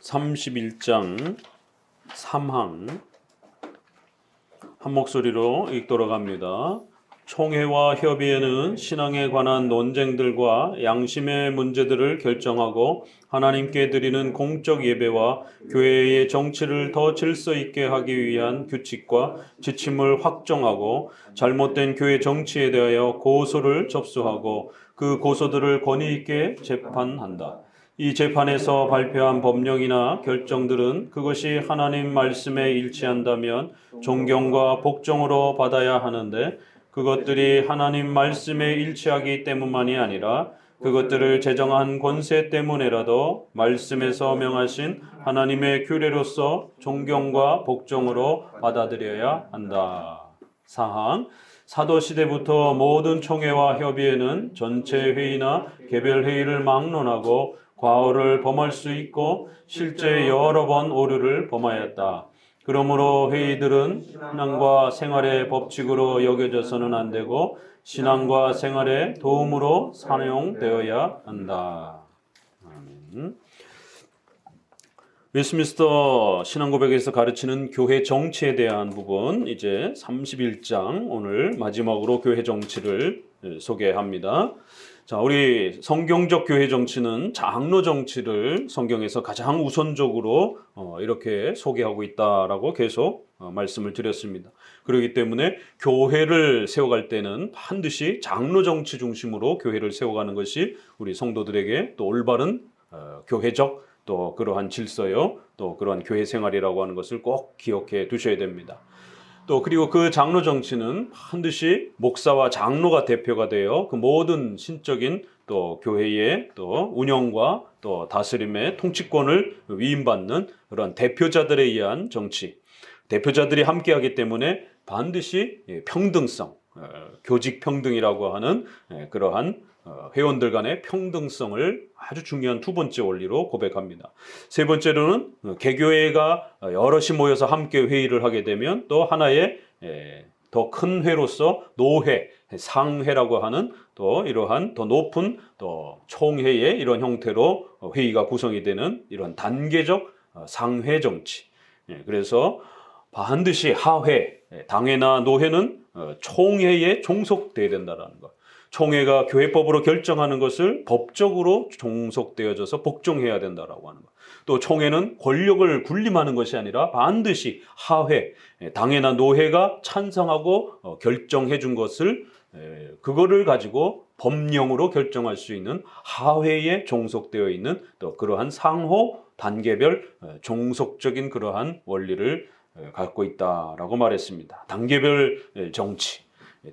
31장 3항 한 목소리로 읽도록 합니다. 총회와 협의회는 신앙에 관한 논쟁들과 양심의 문제들을 결정하고 하나님께 드리는 공적 예배와 교회의 정치를 더 질서 있게 하기 위한 규칙과 지침을 확정하고 잘못된 교회 정치에 대하여 고소를 접수하고 그 고소들을 권위 있게 재판한다. 이 재판에서 발표한 법령이나 결정들은 그것이 하나님 말씀에 일치한다면 존경과 복종으로 받아야 하는데 그것들이 하나님 말씀에 일치하기 때문만이 아니라 그것들을 제정한 권세 때문에라도 말씀에서 명하신 하나님의 규례로서 존경과 복종으로 받아들여야 한다. 사항 사도시대부터 모든 총회와 협의회는 전체 회의나 개별 회의를 막론하고 과오를 범할 수 있고 실제 여러 번 오류를 범하였다. 그러므로 회의들은 신앙과 생활의 법칙으로 여겨져서는 안 되고 신앙과 생활의 도움으로 사용되어야 한다. 아멘. 웨스트민스터 신앙고백에서 가르치는 교회 정치에 대한 부분, 이제 31장 오늘 마지막으로 교회 정치를 소개합니다. 자, 우리 성경적 교회 정치는 장로 정치를 성경에서 가장 우선적으로 이렇게 소개하고 있다라고 계속 말씀을 드렸습니다. 그렇기 때문에 교회를 세워갈 때는 반드시 장로 정치 중심으로 교회를 세워가는 것이 우리 성도들에게 또 올바른 교회적 또 그러한 질서요, 또 그러한 교회 생활이라고 하는 것을 꼭 기억해 두셔야 됩니다. 또 그리고 그 장로 정치는 반드시 목사와 장로가 대표가 되어 그 모든 신적인 또 교회의 또 운영과 또 다스림의 통치권을 위임받는 그런 대표자들에 의한 정치. 대표자들이 함께하기 때문에 반드시 평등성, 교직 평등이라고 하는 그러한 회원들 간의 평등성을 아주 중요한 두 번째 원리로 고백합니다. 세 번째로는 개교회가 여럿이 모여서 함께 회의를 하게 되면 또 하나의 더 큰 회로서 노회, 상회라고 하는 또 이러한 더 높은 또 총회의 이런 형태로 회의가 구성이 되는 이런 단계적 상회 정치. 그래서 반드시 하회, 당회나 노회는 총회에 종속돼야 된다는 것. 총회가 교회법으로 결정하는 것을 법적으로 종속되어져서 복종해야 된다라고 하는 것. 또 총회는 권력을 군림하는 것이 아니라 반드시 하회, 당회나 노회가 찬성하고 결정해 준 것을 그거를 가지고 법령으로 결정할 수 있는 하회에 종속되어 있는 또 그러한 상호 단계별 종속적인 그러한 원리를 갖고 있다라고 말했습니다. 단계별 정치.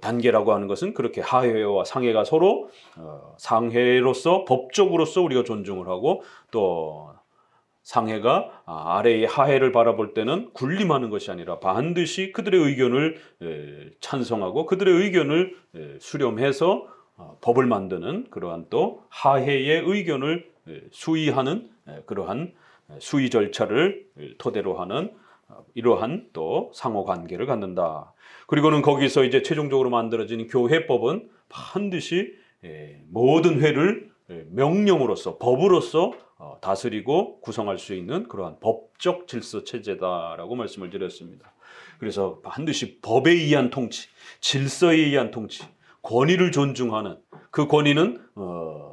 단계라고 하는 것은 그렇게 하회와 상회가 서로 상회로서 법적으로서 우리가 존중을 하고 또 상회가 아래의 하회를 바라볼 때는 군림하는 것이 아니라 반드시 그들의 의견을 찬성하고 그들의 의견을 수렴해서 법을 만드는 그러한 또 하회의 의견을 수의하는 그러한 수의 절차를 토대로 하는 이러한 또 상호 관계를 갖는다. 그리고는 거기서 이제 최종적으로 만들어진 교회법은 반드시 모든 회를 명령으로서 법으로서 다스리고 구성할 수 있는 그러한 법적 질서 체제다라고 말씀을 드렸습니다. 그래서 반드시 법에 의한 통치, 질서에 의한 통치, 권위를 존중하는 그 권위는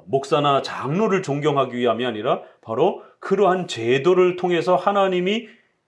목사나 장로를 존경하기 위함이 아니라 바로 그러한 제도를 통해서 하나님이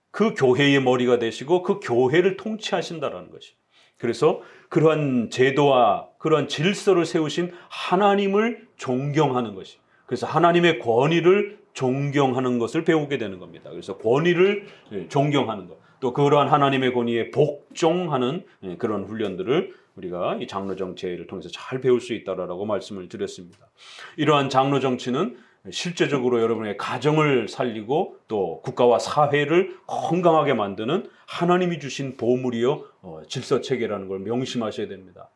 그 교회의 머리가 되시고 그 교회를 통치하신다라는 것이. 그래서 그러한 제도와 그러한 질서를 세우신 하나님을 존경하는 것이. 그래서 하나님의 권위를 존경하는 것을 배우게 되는 겁니다. 그래서 권위를 존경하는 것. 또 그러한 하나님의 권위에 복종하는 그런 훈련들을 우리가 이 장로 정치를 통해서 잘 배울 수 있다라고 말씀을 드렸습니다. 이러한 장로 정치는 실제적으로 여러분의 가정을 살리고 또 국가와 사회를 건강하게 만드는 하나님이 주신 보물이요 질서체계라는 걸 명심하셔야 됩니다.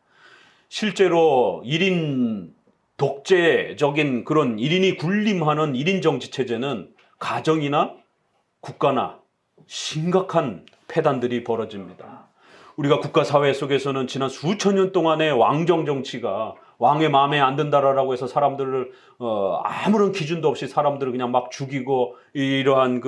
실제로 1인 독재적인 그런 1인이 군림하는 1인 정치체제는 가정이나 국가나 심각한 폐단들이 벌어집니다. 우리가 국가 사회 속에서는 지난 수천 년 동안의 왕정 정치가 왕의 마음에 안 든다라고 해서 사람들을 아무런 기준도 없이 사람들을 그냥 막 죽이고 이러한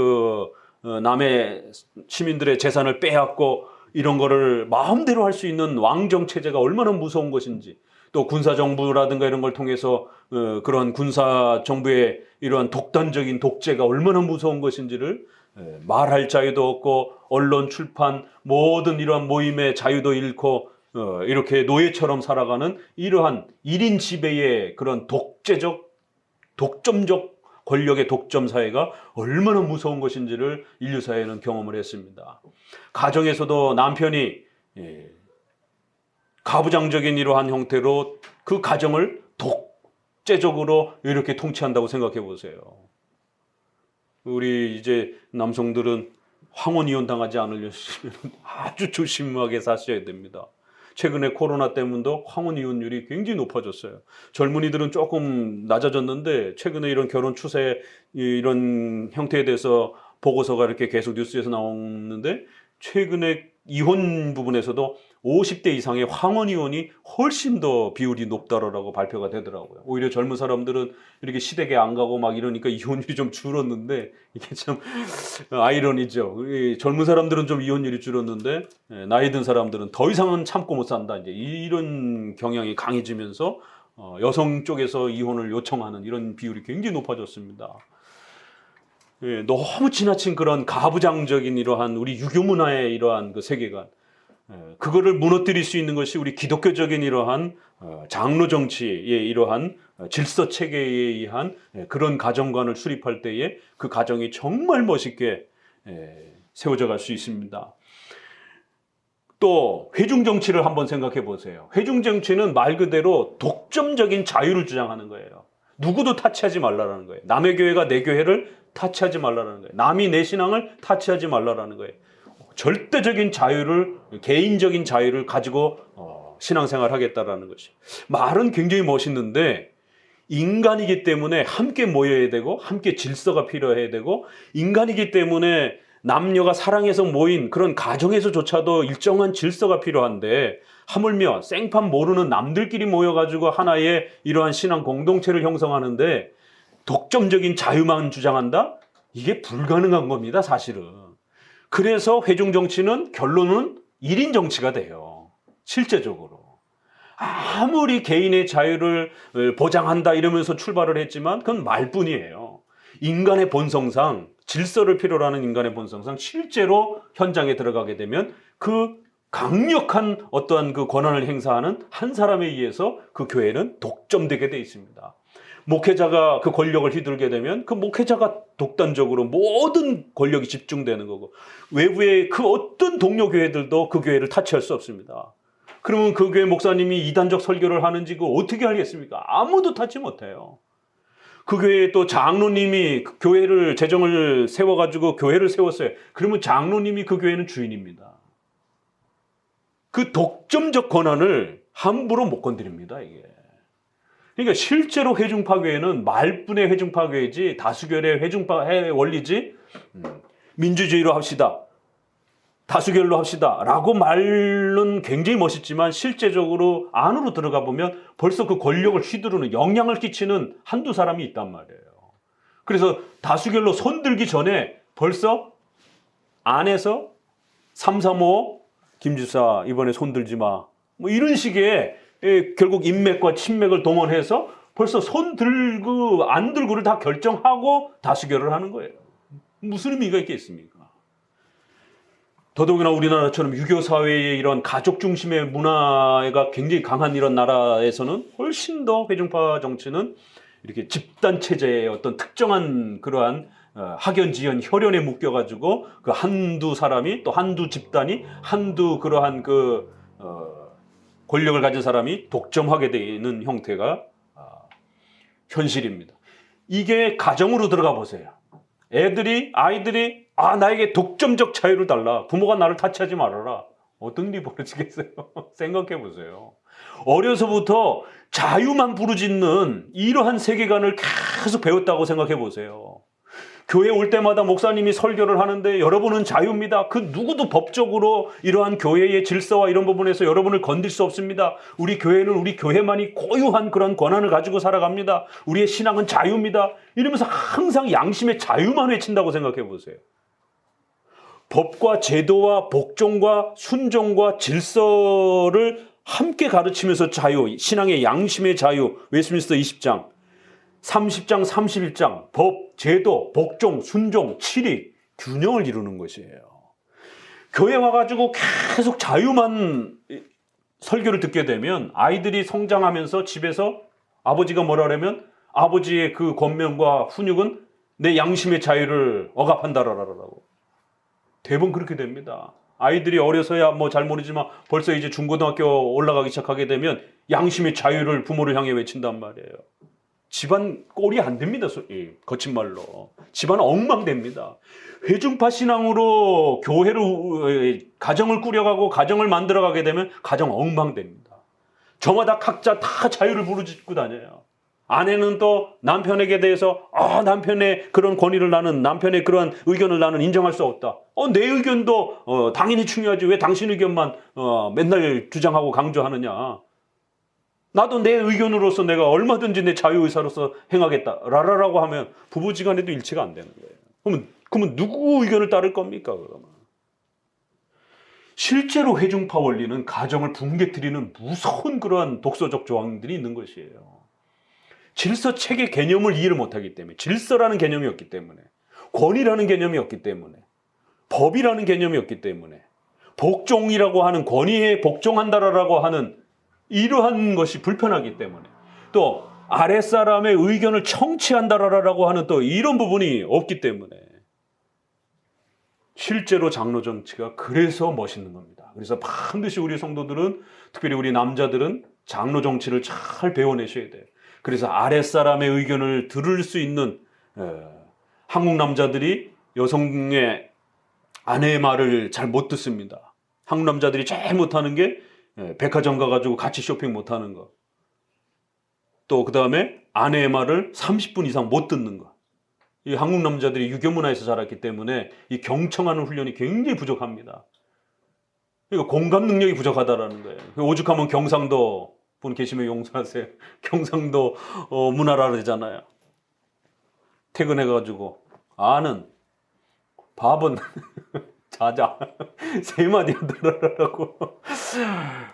남의 시민들의 재산을 빼앗고 이런 거를 마음대로 할 수 있는 왕정 체제가 얼마나 무서운 것인지, 또 군사 정부라든가 이런 걸 통해서 그런 군사 정부의 이러한 독단적인 독재가 얼마나 무서운 것인지를 말할 자유도 없고 언론 출판 모든 이러한 모임의 자유도 잃고 이렇게 노예처럼 살아가는 이러한 1인 지배의 그런 독점적 권력의 독점 사회가 얼마나 무서운 것인지를 인류 사회는 경험을 했습니다. 가정에서도 남편이 가부장적인 이러한 형태로 그 가정을 독재적으로 이렇게 통치한다고 생각해 보세요. 우리 이제 남성들은 황혼 이혼 당하지 않으려면 아주 조심하게 사셔야 됩니다. 최근에 코로나 때문도 황혼 이혼율이 굉장히 높아졌어요. 젊은이들은 조금 낮아졌는데 최근에 이런 결혼 추세 이런 형태에 대해서 보고서가 이렇게 계속 뉴스에서 나오는데 최근에 이혼 부분에서도 50대 이상의 황혼 이혼이 훨씬 더 비율이 높다라고 발표가 되더라고요. 오히려 젊은 사람들은 이렇게 시댁에 안 가고 막 이러니까 이혼율이 좀 줄었는데 이게 참 아이러니죠. 젊은 사람들은 좀 이혼율이 줄었는데 나이 든 사람들은 더 이상은 참고 못 산다. 이제 이런 경향이 강해지면서 여성 쪽에서 이혼을 요청하는 이런 비율이 굉장히 높아졌습니다. 너무 지나친 그런 가부장적인 이러한 우리 유교 문화의 이러한 그 세계관, 그거를 무너뜨릴 수 있는 것이 우리 기독교적인 이러한 장로 정치의 이러한 질서 체계에 의한 그런 가정관을 수립할 때에 그 가정이 정말 멋있게 세워져 갈 수 있습니다. 또 회중 정치를 한번 생각해 보세요. 회중 정치는 말 그대로 독점적인 자유를 주장하는 거예요. 누구도 타치하지 말라라는 거예요. 남의 교회가 내 교회를 타치하지 말라라는 거예요. 남이 내 신앙을 타치하지 말라라는 거예요. 절대적인 자유를, 개인적인 자유를 가지고 신앙생활을 하겠다라는 것이. 말은 굉장히 멋있는데 인간이기 때문에 함께 모여야 되고 함께 질서가 필요해야 되고, 인간이기 때문에 남녀가 사랑해서 모인 그런 가정에서조차도 일정한 질서가 필요한데 하물며 생판 모르는 남들끼리 모여가지고 하나의 이러한 신앙 공동체를 형성하는데 독점적인 자유만 주장한다? 이게 불가능한 겁니다, 사실은. 그래서 회중 정치는 결론은 1인 정치가 돼요. 실제적으로. 아무리 개인의 자유를 보장한다 이러면서 출발을 했지만 그건 말뿐이에요. 인간의 본성상, 질서를 필요로 하는 인간의 본성상 실제로 현장에 들어가게 되면 그 강력한 어떠한 그 권한을 행사하는 한 사람에 의해서 그 교회는 독점되게 돼 있습니다. 목회자가 그 권력을 휘둘게 되면 그 목회자가 독단적으로 모든 권력이 집중되는 거고, 외부의 그 어떤 동료 교회들도 그 교회를 타치할 수 없습니다. 그러면 그 교회 목사님이 이단적 설교를 하는지 그거 어떻게 알겠습니까? 아무도 타치 못해요. 그 교회에 또 장로님이 그 교회를 재정을 세워가지고 교회를 세웠어요. 그러면 장로님이 그 교회는 주인입니다. 그 독점적 권한을 함부로 못 건드립니다, 이게. 그러니까 실제로 회중파교회는 말뿐의 회중파교회지 다수결의 회중파의 원리지, 민주주의로 합시다, 다수결로 합시다 라고 말은 굉장히 멋있지만 실제적으로 안으로 들어가 보면 벌써 그 권력을 휘두르는, 영향을 끼치는 한두 사람이 있단 말이에요. 그래서 다수결로 손들기 전에 벌써 안에서 335 김지사 이번에 손들지 마, 뭐 이런 식의 결국 인맥과 친맥을 동원해서 벌써 손 들고 안 들고를 다 결정하고 다수결을 하는 거예요. 무슨 의미가 있겠습니까? 더더욱이나 우리나라처럼 유교 사회의 이런 가족 중심의 문화가 굉장히 강한 이런 나라에서는 훨씬 더 회중파 정치는 이렇게 집단 체제의 어떤 특정한 그러한 학연지연 혈연에 묶여가지고 그 한두 사람이 또 한두 집단이 한두 그러한 권력을 가진 사람이 독점하게 되는 형태가 현실입니다. 이게 가정으로 들어가 보세요. 아이들이 나에게 독점적 자유를 달라, 부모가 나를 타치하지 말아라. 어떤 일이 벌어지겠어요? 생각해 보세요. 어려서부터 자유만 부르짖는 이러한 세계관을 계속 배웠다고 생각해 보세요. 교회 올 때마다 목사님이 설교를 하는데 여러분은 자유입니다. 그 누구도 법적으로 이러한 교회의 질서와 이런 부분에서 여러분을 건들 수 없습니다. 우리 교회는 우리 교회만이 고유한 그런 권한을 가지고 살아갑니다. 우리의 신앙은 자유입니다. 이러면서 항상 양심의 자유만 외친다고 생각해 보세요. 법과 제도와 복종과 순종과 질서를 함께 가르치면서 자유, 신앙의 양심의 자유, 웨스트민스터 20장, 30장, 31장, 법, 제도, 복종, 순종, 칠익, 균형을 이루는 것이에요. 교회 와가지고 계속 자유만 설교를 듣게 되면 아이들이 성장하면서 집에서 아버지가 뭐라 그러면 아버지의 그 권면과 훈육은 내 양심의 자유를 억압한다라고. 대부분 그렇게 됩니다. 아이들이 어려서야 뭐 잘 모르지만 벌써 이제 중고등학교 올라가기 시작하게 되면 양심의 자유를 부모를 향해 외친단 말이에요. 집안 꼴이 안 됩니다. 거친 말로. 집안 엉망됩니다. 회중파 신앙으로 교회를 가정을 꾸려가고 가정을 만들어가게 되면 가정 엉망됩니다. 저마다 각자 다 자유를 부르짖고 다녀요. 아내는 또 남편에게 대해서 남편의 그런 권위를 나는 남편의 그런 의견을 나는 인정할 수 없다. 내 의견도 당연히 중요하지. 왜 당신 의견만 맨날 주장하고 강조하느냐. 나도 내 의견으로서 내가 얼마든지 내 자유의사로서 행하겠다. 라라라고 하면 부부지간에도 일치가 안 되는 거예요. 그러면 누구 의견을 따를 겁니까? 그러면. 실제로 회중파 원리는 가정을 붕괴뜨리는 무서운 그러한 독소적 조항들이 있는 것이에요. 질서 체계 개념을 이해를 못하기 때문에, 질서라는 개념이 없기 때문에, 권위라는 개념이 없기 때문에, 법이라는 개념이 없기 때문에, 복종이라고 하는 권위에 복종한다라고 하는 이러한 것이 불편하기 때문에, 또 아랫사람의 의견을 청취한다라고 하는 또 이런 부분이 없기 때문에 실제로 장로 정치가 그래서 멋있는 겁니다. 그래서 반드시 우리 성도들은, 특별히 우리 남자들은 장로 정치를 잘 배워내셔야 돼요. 그래서 아랫사람의 의견을 들을 수 있는 한국 남자들이 여성의 아내의 말을 잘 못 듣습니다. 한국 남자들이 제일 못하는 게 백화점 가가지고 같이 쇼핑 못하는 거. 또 그 다음에 아내의 말을 30분 이상 못 듣는 거. 이 한국 남자들이 유교 문화에서 자랐기 때문에 이 경청하는 훈련이 굉장히 부족합니다. 그러니까 공감 능력이 부족하다라는 거예요. 오죽하면 경상도 분 계시면 용서하세요. 경상도 문화라 그러잖아요. 퇴근해가지고 아는 밥은 자자 세 마디 하더라고.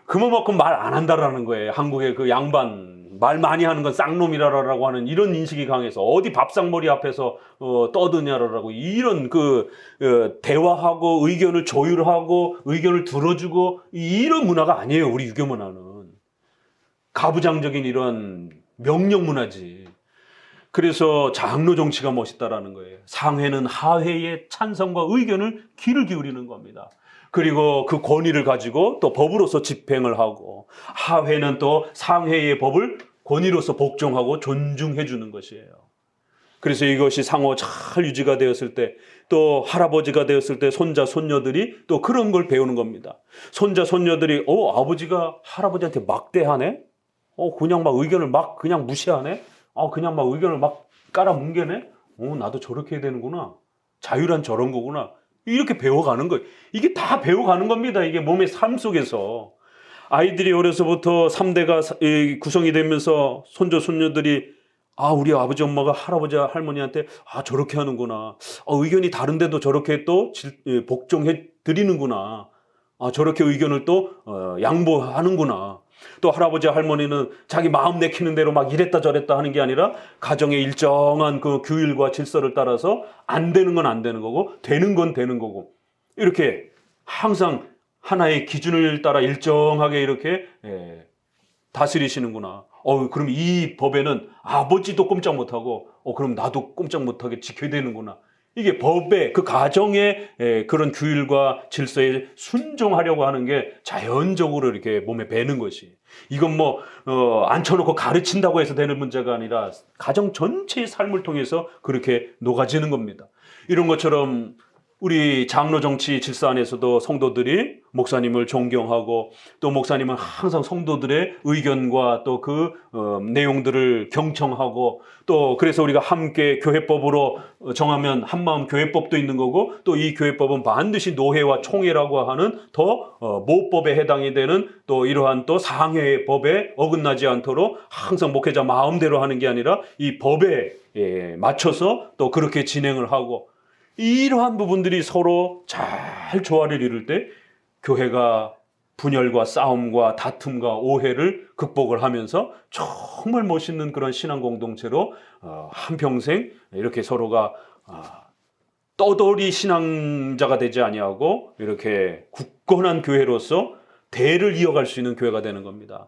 그만큼 말 안 한다라는 거예요. 한국의 그 양반 말 많이 하는 건 쌍놈이라라고 하는 이런 인식이 강해서 어디 밥상머리 앞에서 떠드냐라고 이런 대화하고 의견을 조율하고 의견을 들어주고 이런 문화가 아니에요. 우리 유교 문화는 가부장적인 이런 명령 문화지. 그래서 장로 정치가 멋있다라는 거예요. 상회는 하회의 찬성과 의견을 귀를 기울이는 겁니다. 그리고 그 권위를 가지고 또 법으로서 집행을 하고, 하회는 또 상회의 법을 권위로서 복종하고 존중해 주는 것이에요. 그래서 이것이 상호 잘 유지가 되었을 때, 또 할아버지가 되었을 때 손자 손녀들이 또 그런 걸 배우는 겁니다. 손자 손녀들이 아버지가 할아버지한테 막대하네? 그냥 막 의견을 막 그냥 무시하네? 그냥 막 의견을 막 깔아뭉개네? 나도 저렇게 해야 되는구나. 자유란 저런 거구나. 이렇게 배워가는 거예요. 이게 다 배워가는 겁니다. 이게 몸의 삶 속에서. 아이들이 어려서부터 3대가 구성이 되면서 손자, 손녀들이 우리 아버지, 엄마가 할아버지, 할머니한테 저렇게 하는구나. 의견이 다른데도 저렇게 또 복종해 드리는구나. 저렇게 의견을 또 양보하는구나. 또 할아버지 할머니는 자기 마음 내키는 대로 막 이랬다 저랬다 하는 게 아니라 가정의 일정한 그 규율과 질서를 따라서 안 되는 건 안 되는 거고 되는 건 되는 거고 이렇게 항상 하나의 기준을 따라 일정하게 이렇게 다스리시는구나. 그럼 이 법에는 아버지도 꼼짝 못하고 그럼 나도 꼼짝 못하게 지켜야 되는구나. 이게 법의 그 가정의 그런 규율과 질서에 순종하려고 하는 게 자연적으로 이렇게 몸에 배는 것이. 이건 앉혀놓고 가르친다고 해서 되는 문제가 아니라 가정 전체의 삶을 통해서 그렇게 녹아지는 겁니다. 이런 것처럼 우리 장로 정치 질서 안에서도 성도들이 목사님을 존경하고 또 목사님은 항상 성도들의 의견과 또 그 내용들을 경청하고 또 그래서 우리가 함께 교회법으로 정하면 한마음 교회법도 있는 거고 또 이 교회법은 반드시 노회와 총회라고 하는 더 모법에 해당이 되는 또 이러한 또 상회의 법에 어긋나지 않도록 항상 목회자 마음대로 하는 게 아니라 이 법에 맞춰서 또 그렇게 진행을 하고 이러한 부분들이 서로 잘 조화를 이룰 때 교회가 분열과 싸움과 다툼과 오해를 극복을 하면서 정말 멋있는 그런 신앙 공동체로 한평생 이렇게 서로가 떠돌이 신앙자가 되지 아니하고 이렇게 굳건한 교회로서 대를 이어갈 수 있는 교회가 되는 겁니다.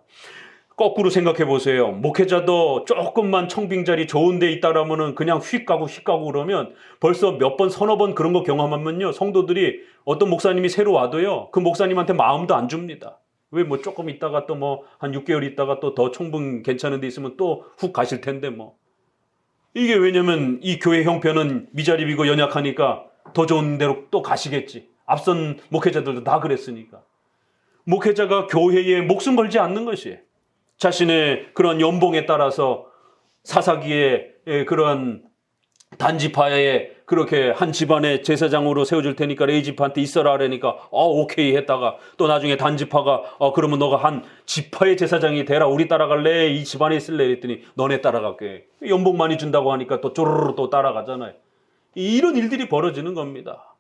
거꾸로 생각해 보세요. 목회자도 조금만 청빙자리 좋은 데 있다라면은 그냥 휙 가고 그러면 벌써 몇 번 서너 번 그런 거 경험하면요. 성도들이 어떤 목사님이 새로 와도요. 그 목사님한테 마음도 안 줍니다. 왜 뭐 조금 있다가 또 뭐 한 6개월 있다가 또 더 청빙 괜찮은 데 있으면 또 훅 가실 텐데 뭐. 이게 왜냐면 이 교회 형편은 미자립이고 연약하니까 더 좋은 데로 또 가시겠지. 앞선 목회자들도 다 그랬으니까. 목회자가 교회에 목숨 걸지 않는 것이에요. 자신의 그런 연봉에 따라서 사사기에 그런 단지파에 그렇게 한 집안의 제사장으로 세워줄 테니까 A 지파한테 있어라 그러니까 오케이 했다가 또 나중에 단지파가 그러면 너가 한 지파의 제사장이 되라 우리 따라갈래 이 집안에 있을래 했더니 너네 따라갈게 연봉 많이 준다고 하니까 또 쪼르르 또 따라가잖아요. 이런 일들이 벌어지는 겁니다.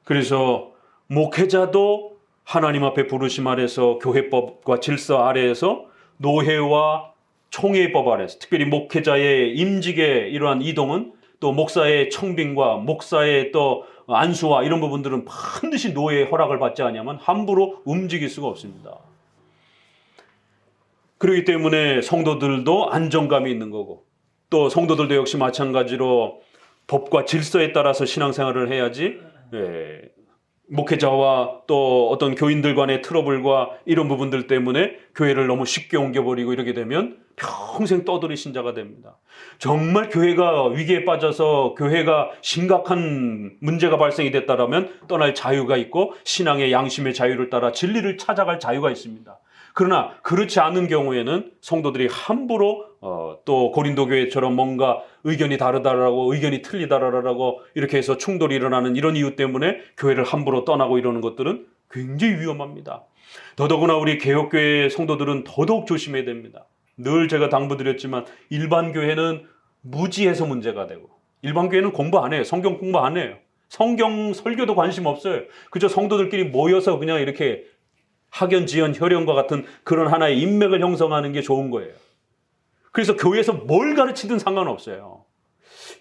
그래서 목회자도 하나님 앞에 부르심 아래서 교회법과 질서 아래에서 노회와 총회법 아래서 특별히 목회자의 임직의 이러한 이동은 또 목사의 청빙과 목사의 또 안수와 이런 부분들은 반드시 노회의 허락을 받지 않으면 함부로 움직일 수가 없습니다. 그렇기 때문에 성도들도 안정감이 있는 거고 또 성도들도 역시 마찬가지로 법과 질서에 따라서 신앙생활을 해야지 목회자와 또 어떤 교인들 간의 트러블과 이런 부분들 때문에 교회를 너무 쉽게 옮겨버리고 이렇게 되면 평생 떠돌이 신자가 됩니다. 정말 교회가 위기에 빠져서 교회가 심각한 문제가 발생이 됐다라면 떠날 자유가 있고 신앙의 양심의 자유를 따라 진리를 찾아갈 자유가 있습니다. 그러나 그렇지 않은 경우에는 성도들이 함부로 또 고린도 교회처럼 뭔가 의견이 다르다라고 의견이 틀리다라고 이렇게 해서 충돌이 일어나는 이런 이유 때문에 교회를 함부로 떠나고 이러는 것들은 굉장히 위험합니다. 더더구나 우리 개혁교회 성도들은 더더욱 조심해야 됩니다. 늘 제가 당부드렸지만 일반 교회는 무지해서 문제가 되고 일반 교회는 공부 안 해요. 성경 공부 안 해요. 성경 설교도 관심 없어요. 그저 성도들끼리 모여서 그냥 이렇게 학연, 지연, 혈연과 같은 그런 하나의 인맥을 형성하는 게 좋은 거예요. 그래서 교회에서 뭘 가르치든 상관없어요.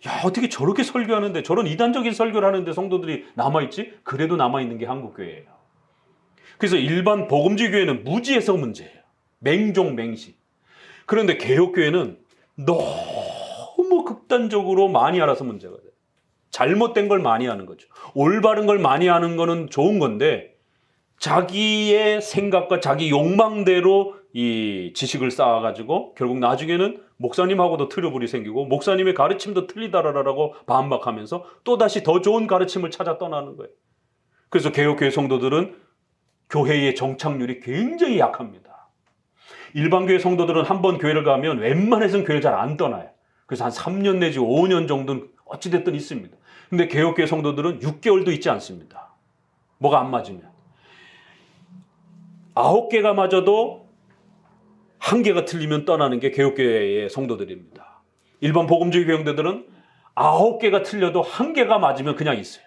야, 어떻게 저렇게 설교하는데 저런 이단적인 설교를 하는데 성도들이 남아있지? 그래도 남아있는 게 한국교회예요. 그래서 일반 복음주의 교회는 무지해서 문제예요. 맹종맹시. 그런데 개혁교회는 너무 극단적으로 많이 알아서 문제가 돼요. 잘못된 걸 많이 하는 거죠. 올바른 걸 많이 하는 거는 좋은 건데 자기의 생각과 자기 욕망대로 이 지식을 쌓아가지고 결국 나중에는 목사님하고도 트러블이 생기고 목사님의 가르침도 틀리다라고 반박하면서 또다시 더 좋은 가르침을 찾아 떠나는 거예요. 그래서 개혁교회 성도들은 교회의 정착률이 굉장히 약합니다. 일반교회 성도들은 한번 교회를 가면 웬만해서는 교회를 잘 안 떠나요. 그래서 한 3년 내지 5년 정도는 어찌됐든 있습니다. 근데 개혁교회 성도들은 6개월도 있지 않습니다. 뭐가 안 맞으면. 9개가 맞아도 1개가 틀리면 떠나는 게 개혁교회의 성도들입니다. 일반 복음주의 교회들은 9개가 틀려도 1개가 맞으면 그냥 있어요.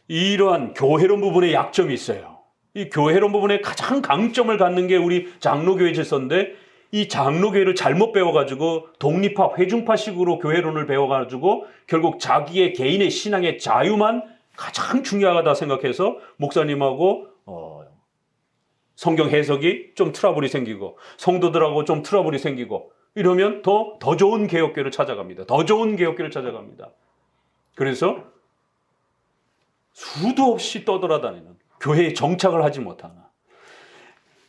이러한 교회론 부분에 약점이 있어요. 이 교회론 부분에 가장 강점을 갖는 게 우리 장로교회 질서인데 이 장로교회를 잘못 배워가지고 독립파, 회중파식으로 교회론을 배워가지고 결국 자기의 개인의 신앙의 자유만 가장 중요하다 생각해서 목사님하고 성경 해석이 좀 트러블이 생기고 성도들하고 좀 트러블이 생기고 이러면 더 좋은 개혁교회를 찾아갑니다. 더 좋은 개혁교회를 찾아갑니다. 그래서 수도 없이 떠돌아다니는 교회에 정착을 하지 못하는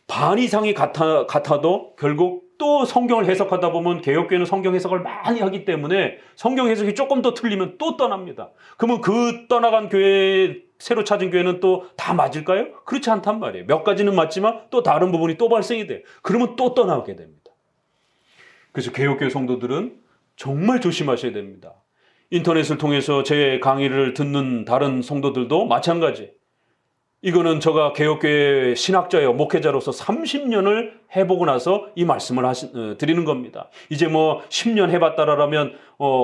반 이상이 같아도 결국 또 성경을 해석하다 보면 개혁교회는 성경 해석을 많이 하기 때문에 성경 해석이 조금 더 틀리면 또 떠납니다. 그러면 그 떠나간 교회에 새로 찾은 교회는 또 다 맞을까요? 그렇지 않단 말이에요. 몇 가지는 맞지만 또 다른 부분이 또 발생이 돼요. 그러면 또 떠나게 됩니다. 그래서 개혁교회 성도들은 정말 조심하셔야 됩니다. 인터넷을 통해서 제 강의를 듣는 다른 성도들도 마찬가지. 이거는 제가 개혁교회 신학자요 목회자로서 30년을 해보고 나서 이 말씀을 드리는 겁니다. 이제 뭐 10년 해봤다라면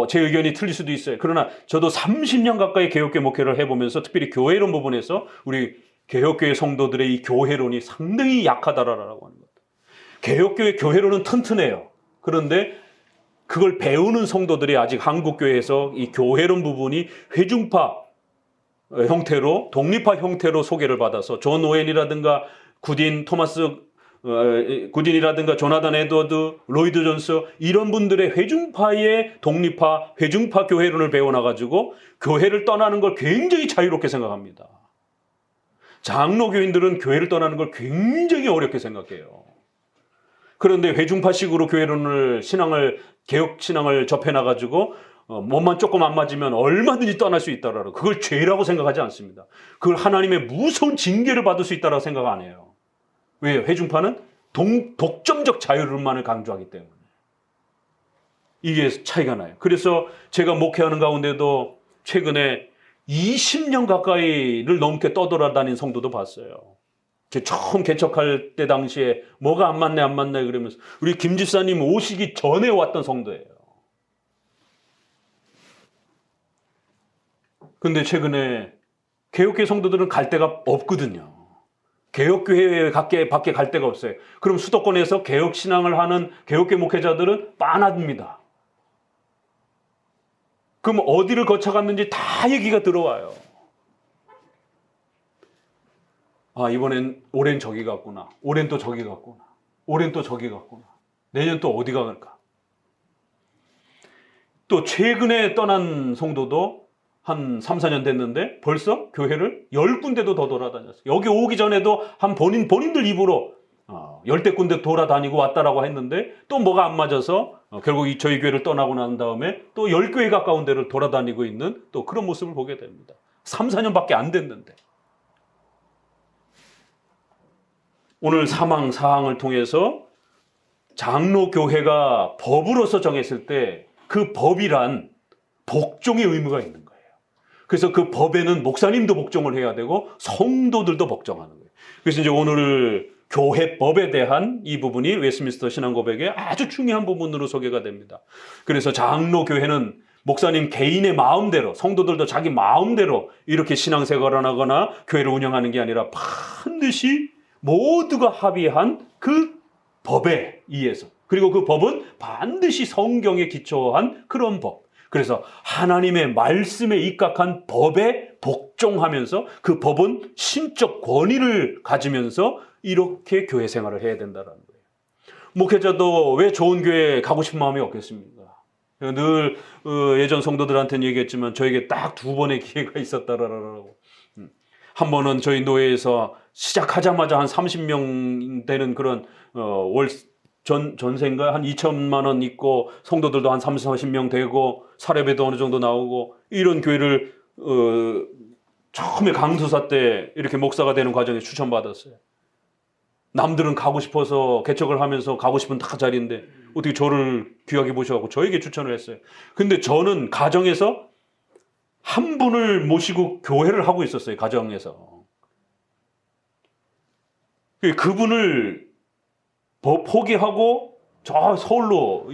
제 의견이 틀릴 수도 있어요. 그러나 저도 30년 가까이 개혁교회 목회를 해보면서 특별히 교회론 부분에서 우리 개혁교회 성도들의 이 교회론이 상당히 약하다라고 하는 것. 개혁교회 교회론은 튼튼해요. 그런데 그걸 배우는 성도들이 아직 한국교회에서 이 교회론 부분이 회중파 형태로 독립파 형태로 소개를 받아서 존 오웬이라든가 굿인이라든가 조나단 에드워드, 로이드 존스 이런 분들의 회중파의 독립파 회중파 교회론을 배워놔가지고 교회를 떠나는 걸 굉장히 자유롭게 생각합니다. 장로교인들은 교회를 떠나는 걸 굉장히 어렵게 생각해요. 그런데 회중파식으로 교회론을 개혁 신앙을 접해놔가지고 몸만 조금 안 맞으면 얼마든지 떠날 수 있다라고 그걸 죄라고 생각하지 않습니다. 그걸 하나님의 무서운 징계를 받을 수 있다라고 생각 안 해요. 왜요? 회중파는 독점적 자유를만을 강조하기 때문에 이게 차이가 나요. 그래서 제가 목회하는 가운데도 최근에 20년 가까이를 넘게 떠돌아다닌 성도도 봤어요. 처음 개척할 때 당시에 뭐가 안 맞네 그러면서 우리 김 집사님 오시기 전에 왔던 성도예요. 근데 최근에 개혁교회 성도들은 갈 데가 없거든요. 개혁교회 밖에 갈 데가 없어요. 그럼 수도권에서 개혁신앙을 하는 개혁교회 목회자들은 빤합니다. 그럼 어디를 거쳐갔는지 다 얘기가 들어와요. 이번엔 올해는 저기 갔구나. 올해는 또 저기 갔구나. 올해는 또 저기 갔구나. 내년 또 어디 갈까? 또 최근에 떠난 성도도 한 3, 4년 됐는데 벌써 교회를 10군데도 더 돌아다녔어요. 여기 오기 전에도 본인들 입으로 10대 군데 돌아다니고 왔다라고 했는데 또 뭐가 안 맞아서 결국 저희 교회를 떠나고 난 다음에 또 10교회 가까운 데를 돌아다니고 있는 또 그런 모습을 보게 됩니다. 3, 4년밖에 안 됐는데. 오늘 사항을 통해서 장로교회가 법으로서 정했을 때 그 법이란 복종의 의무가 있는 거예요. 그래서 그 법에는 목사님도 복종을 해야 되고 성도들도 복종하는 거예요. 그래서 이제 오늘 교회법에 대한 이 부분이 웨스트민스터 신앙고백의 아주 중요한 부분으로 소개가 됩니다. 그래서 장로교회는 목사님 개인의 마음대로 성도들도 자기 마음대로 이렇게 신앙생활을 하거나 교회를 운영하는 게 아니라 반드시 모두가 합의한 그 법에 의해서 그리고 그 법은 반드시 성경에 기초한 그런 법. 그래서 하나님의 말씀에 입각한 법에 복종하면서 그 법은 신적 권위를 가지면서 이렇게 교회 생활을 해야 된다는 거예요. 목회자도 왜 좋은 교회에 가고 싶은 마음이 없겠습니까? 늘 예전 성도들한테는 얘기했지만 저에게 딱 2번의 기회가 있었다라고. 한 번은 저희 노예에서 시작하자마자 한 30명 되는 그런 전세인가 한 2천만 원 있고 성도들도 한 30, 40명 되고 사례배도 어느 정도 나오고 이런 교회를 처음에 강수사 때 이렇게 목사가 되는 과정에 추천받았어요. 남들은 가고 싶어서 개척을 하면서 가고 싶은 다 자리인데 어떻게 저를 귀하게 보셔갖고 저에게 추천을 했어요. 근데 저는 가정에서 한 분을 모시고 교회를 하고 있었어요. 가정에서. 그분을 포기하고 저 서울로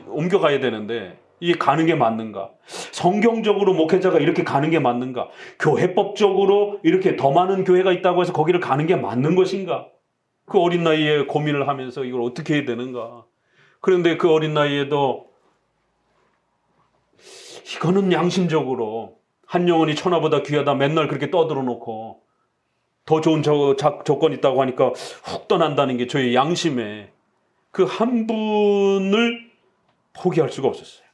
옮겨가야 되는데 이게 가는 게 맞는가? 성경적으로 목회자가 이렇게 가는 게 맞는가? 교회법적으로 이렇게 더 많은 교회가 있다고 해서 거기를 가는 게 맞는 것인가? 그 어린 나이에 고민을 하면서 이걸 어떻게 해야 되는가? 그런데 그 어린 나이에도 이거는 양심적으로 한 영혼이 천하보다 귀하다 맨날 그렇게 떠들어 놓고 더 좋은 조건 있다고 하니까 훅 떠난다는 게 저의 양심에 그 한 분을 포기할 수가 없었어요.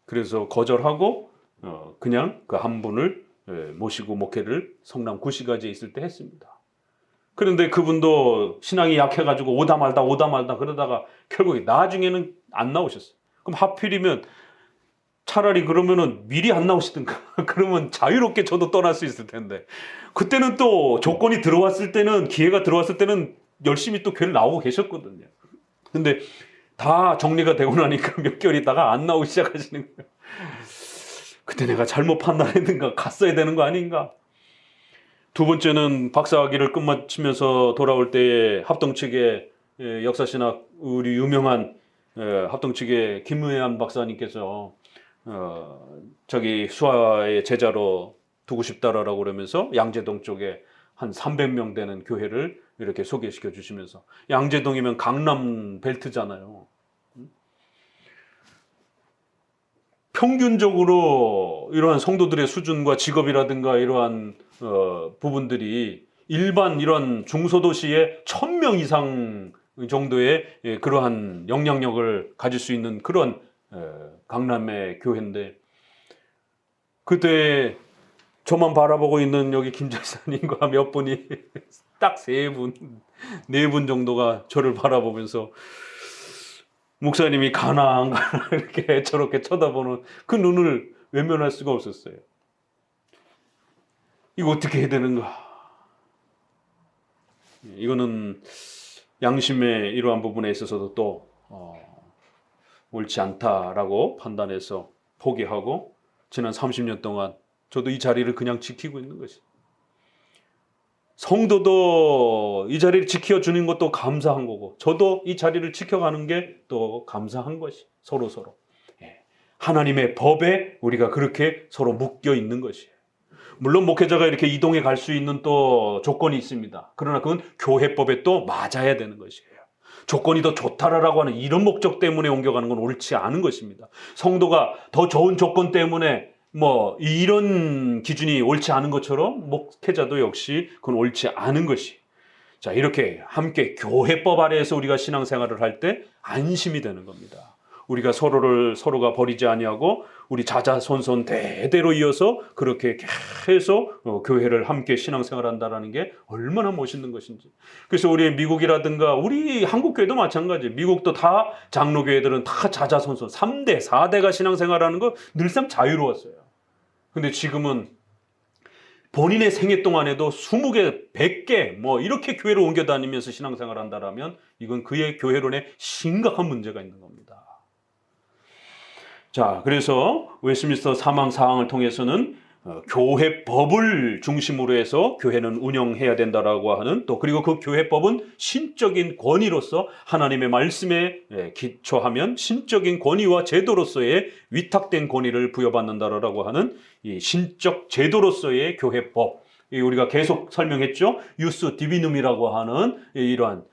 그래서 거절하고 그냥 그 한 분을 모시고 목회를 성남 구시가지에 있을 때 했습니다. 그런데 그분도 신앙이 약해가지고 오다 말다 그러다가 결국에 나중에는 안 나오셨어요. 그럼 하필이면 차라리 그러면은 미리 안 나오시든가. 그러면 자유롭게 저도 떠날 수 있을 텐데. 그때는 또 조건이 들어왔을 때는, 기회가 들어왔을 때는 열심히 또 교회를 나오고 계셨거든요. 근데 다 정리가 되고 나니까 몇 개월 있다가 안 나오기 시작하시는 거예요. 그때 내가 잘못 판단했는가, 갔어야 되는 거 아닌가. 두 번째는 박사학위를 끝마치면서 돌아올 때에 합동 측에 역사신학 우리 유명한 합동 측의 김의한 박사님께서 저기 수아의 제자로 두고 싶다라고 그러면서 양재동 쪽에 한 300명 되는 교회를 이렇게 소개시켜 주시면서, 양재동이면 강남 벨트잖아요. 평균적으로 이러한 성도들의 수준과 직업이라든가 이러한 부분들이 일반 이런 중소도시의 1000명 이상 정도의 그러한 영향력을 가질 수 있는 그런 강남의 교회인데, 그때 저만 바라보고 있는 여기 김 목사님과 몇 분이 딱 3분, 4분 정도가 저를 바라보면서 목사님이 가나 이렇게 저렇게 쳐다보는 그 눈을 외면할 수가 없었어요. 이거 어떻게 해야 되는가? 이거는 양심의 이러한 부분에 있어서도 또 옳지 않다라고 판단해서 포기하고 지난 30년 동안 저도 이 자리를 그냥 지키고 있는 것이. 성도도 이 자리를 지켜주는 것도 감사한 거고, 저도 이 자리를 지켜가는 게 또 감사한 것이, 서로. 하나님의 법에 우리가 그렇게 서로 묶여 있는 것이에요. 물론 목회자가 이렇게 이동해 갈 수 있는 또 조건이 있습니다. 그러나 그건 교회법에 또 맞아야 되는 것이에요. 조건이 더 좋다라고 하는 이런 목적 때문에 옮겨가는 건 옳지 않은 것입니다. 성도가 더 좋은 조건 때문에 뭐 이런 기준이 옳지 않은 것처럼 목회자도 역시 그건 옳지 않은 것이. 자, 이렇게 함께 교회법 아래에서 우리가 신앙생활을 할 때 안심이 되는 겁니다. 우리가 서로가 버리지 아니하고 우리 자자손손 대대로 이어서 그렇게 계속 교회를 함께 신앙생활한다라는 게 얼마나 멋있는 것인지. 그래서 우리 미국이라든가 우리 한국교회도 마찬가지. 미국도 다 장로교회들은 다 자자손손 3대, 4대가 신앙생활하는 거 늘상 자유로웠어요. 근데 지금은 본인의 생애 동안에도 20개, 100개 뭐 이렇게 교회를 옮겨 다니면서 신앙생활 한다라면 이건 그의 교회론에 심각한 문제가 있는 겁니다. 자, 그래서 웨스트민스터 사망 사항을 통해서는 교회법을 중심으로 해서 교회는 운영해야 된다라고 하는, 또 그리고 그 교회법은 신적인 권위로서 하나님의 말씀에 기초하면 신적인 권위와 제도로서의 위탁된 권위를 부여받는다라고 하는 이 신적 제도로서의 교회법, 우리가 계속 설명했죠. 유스 디비눔이라고 하는 이러한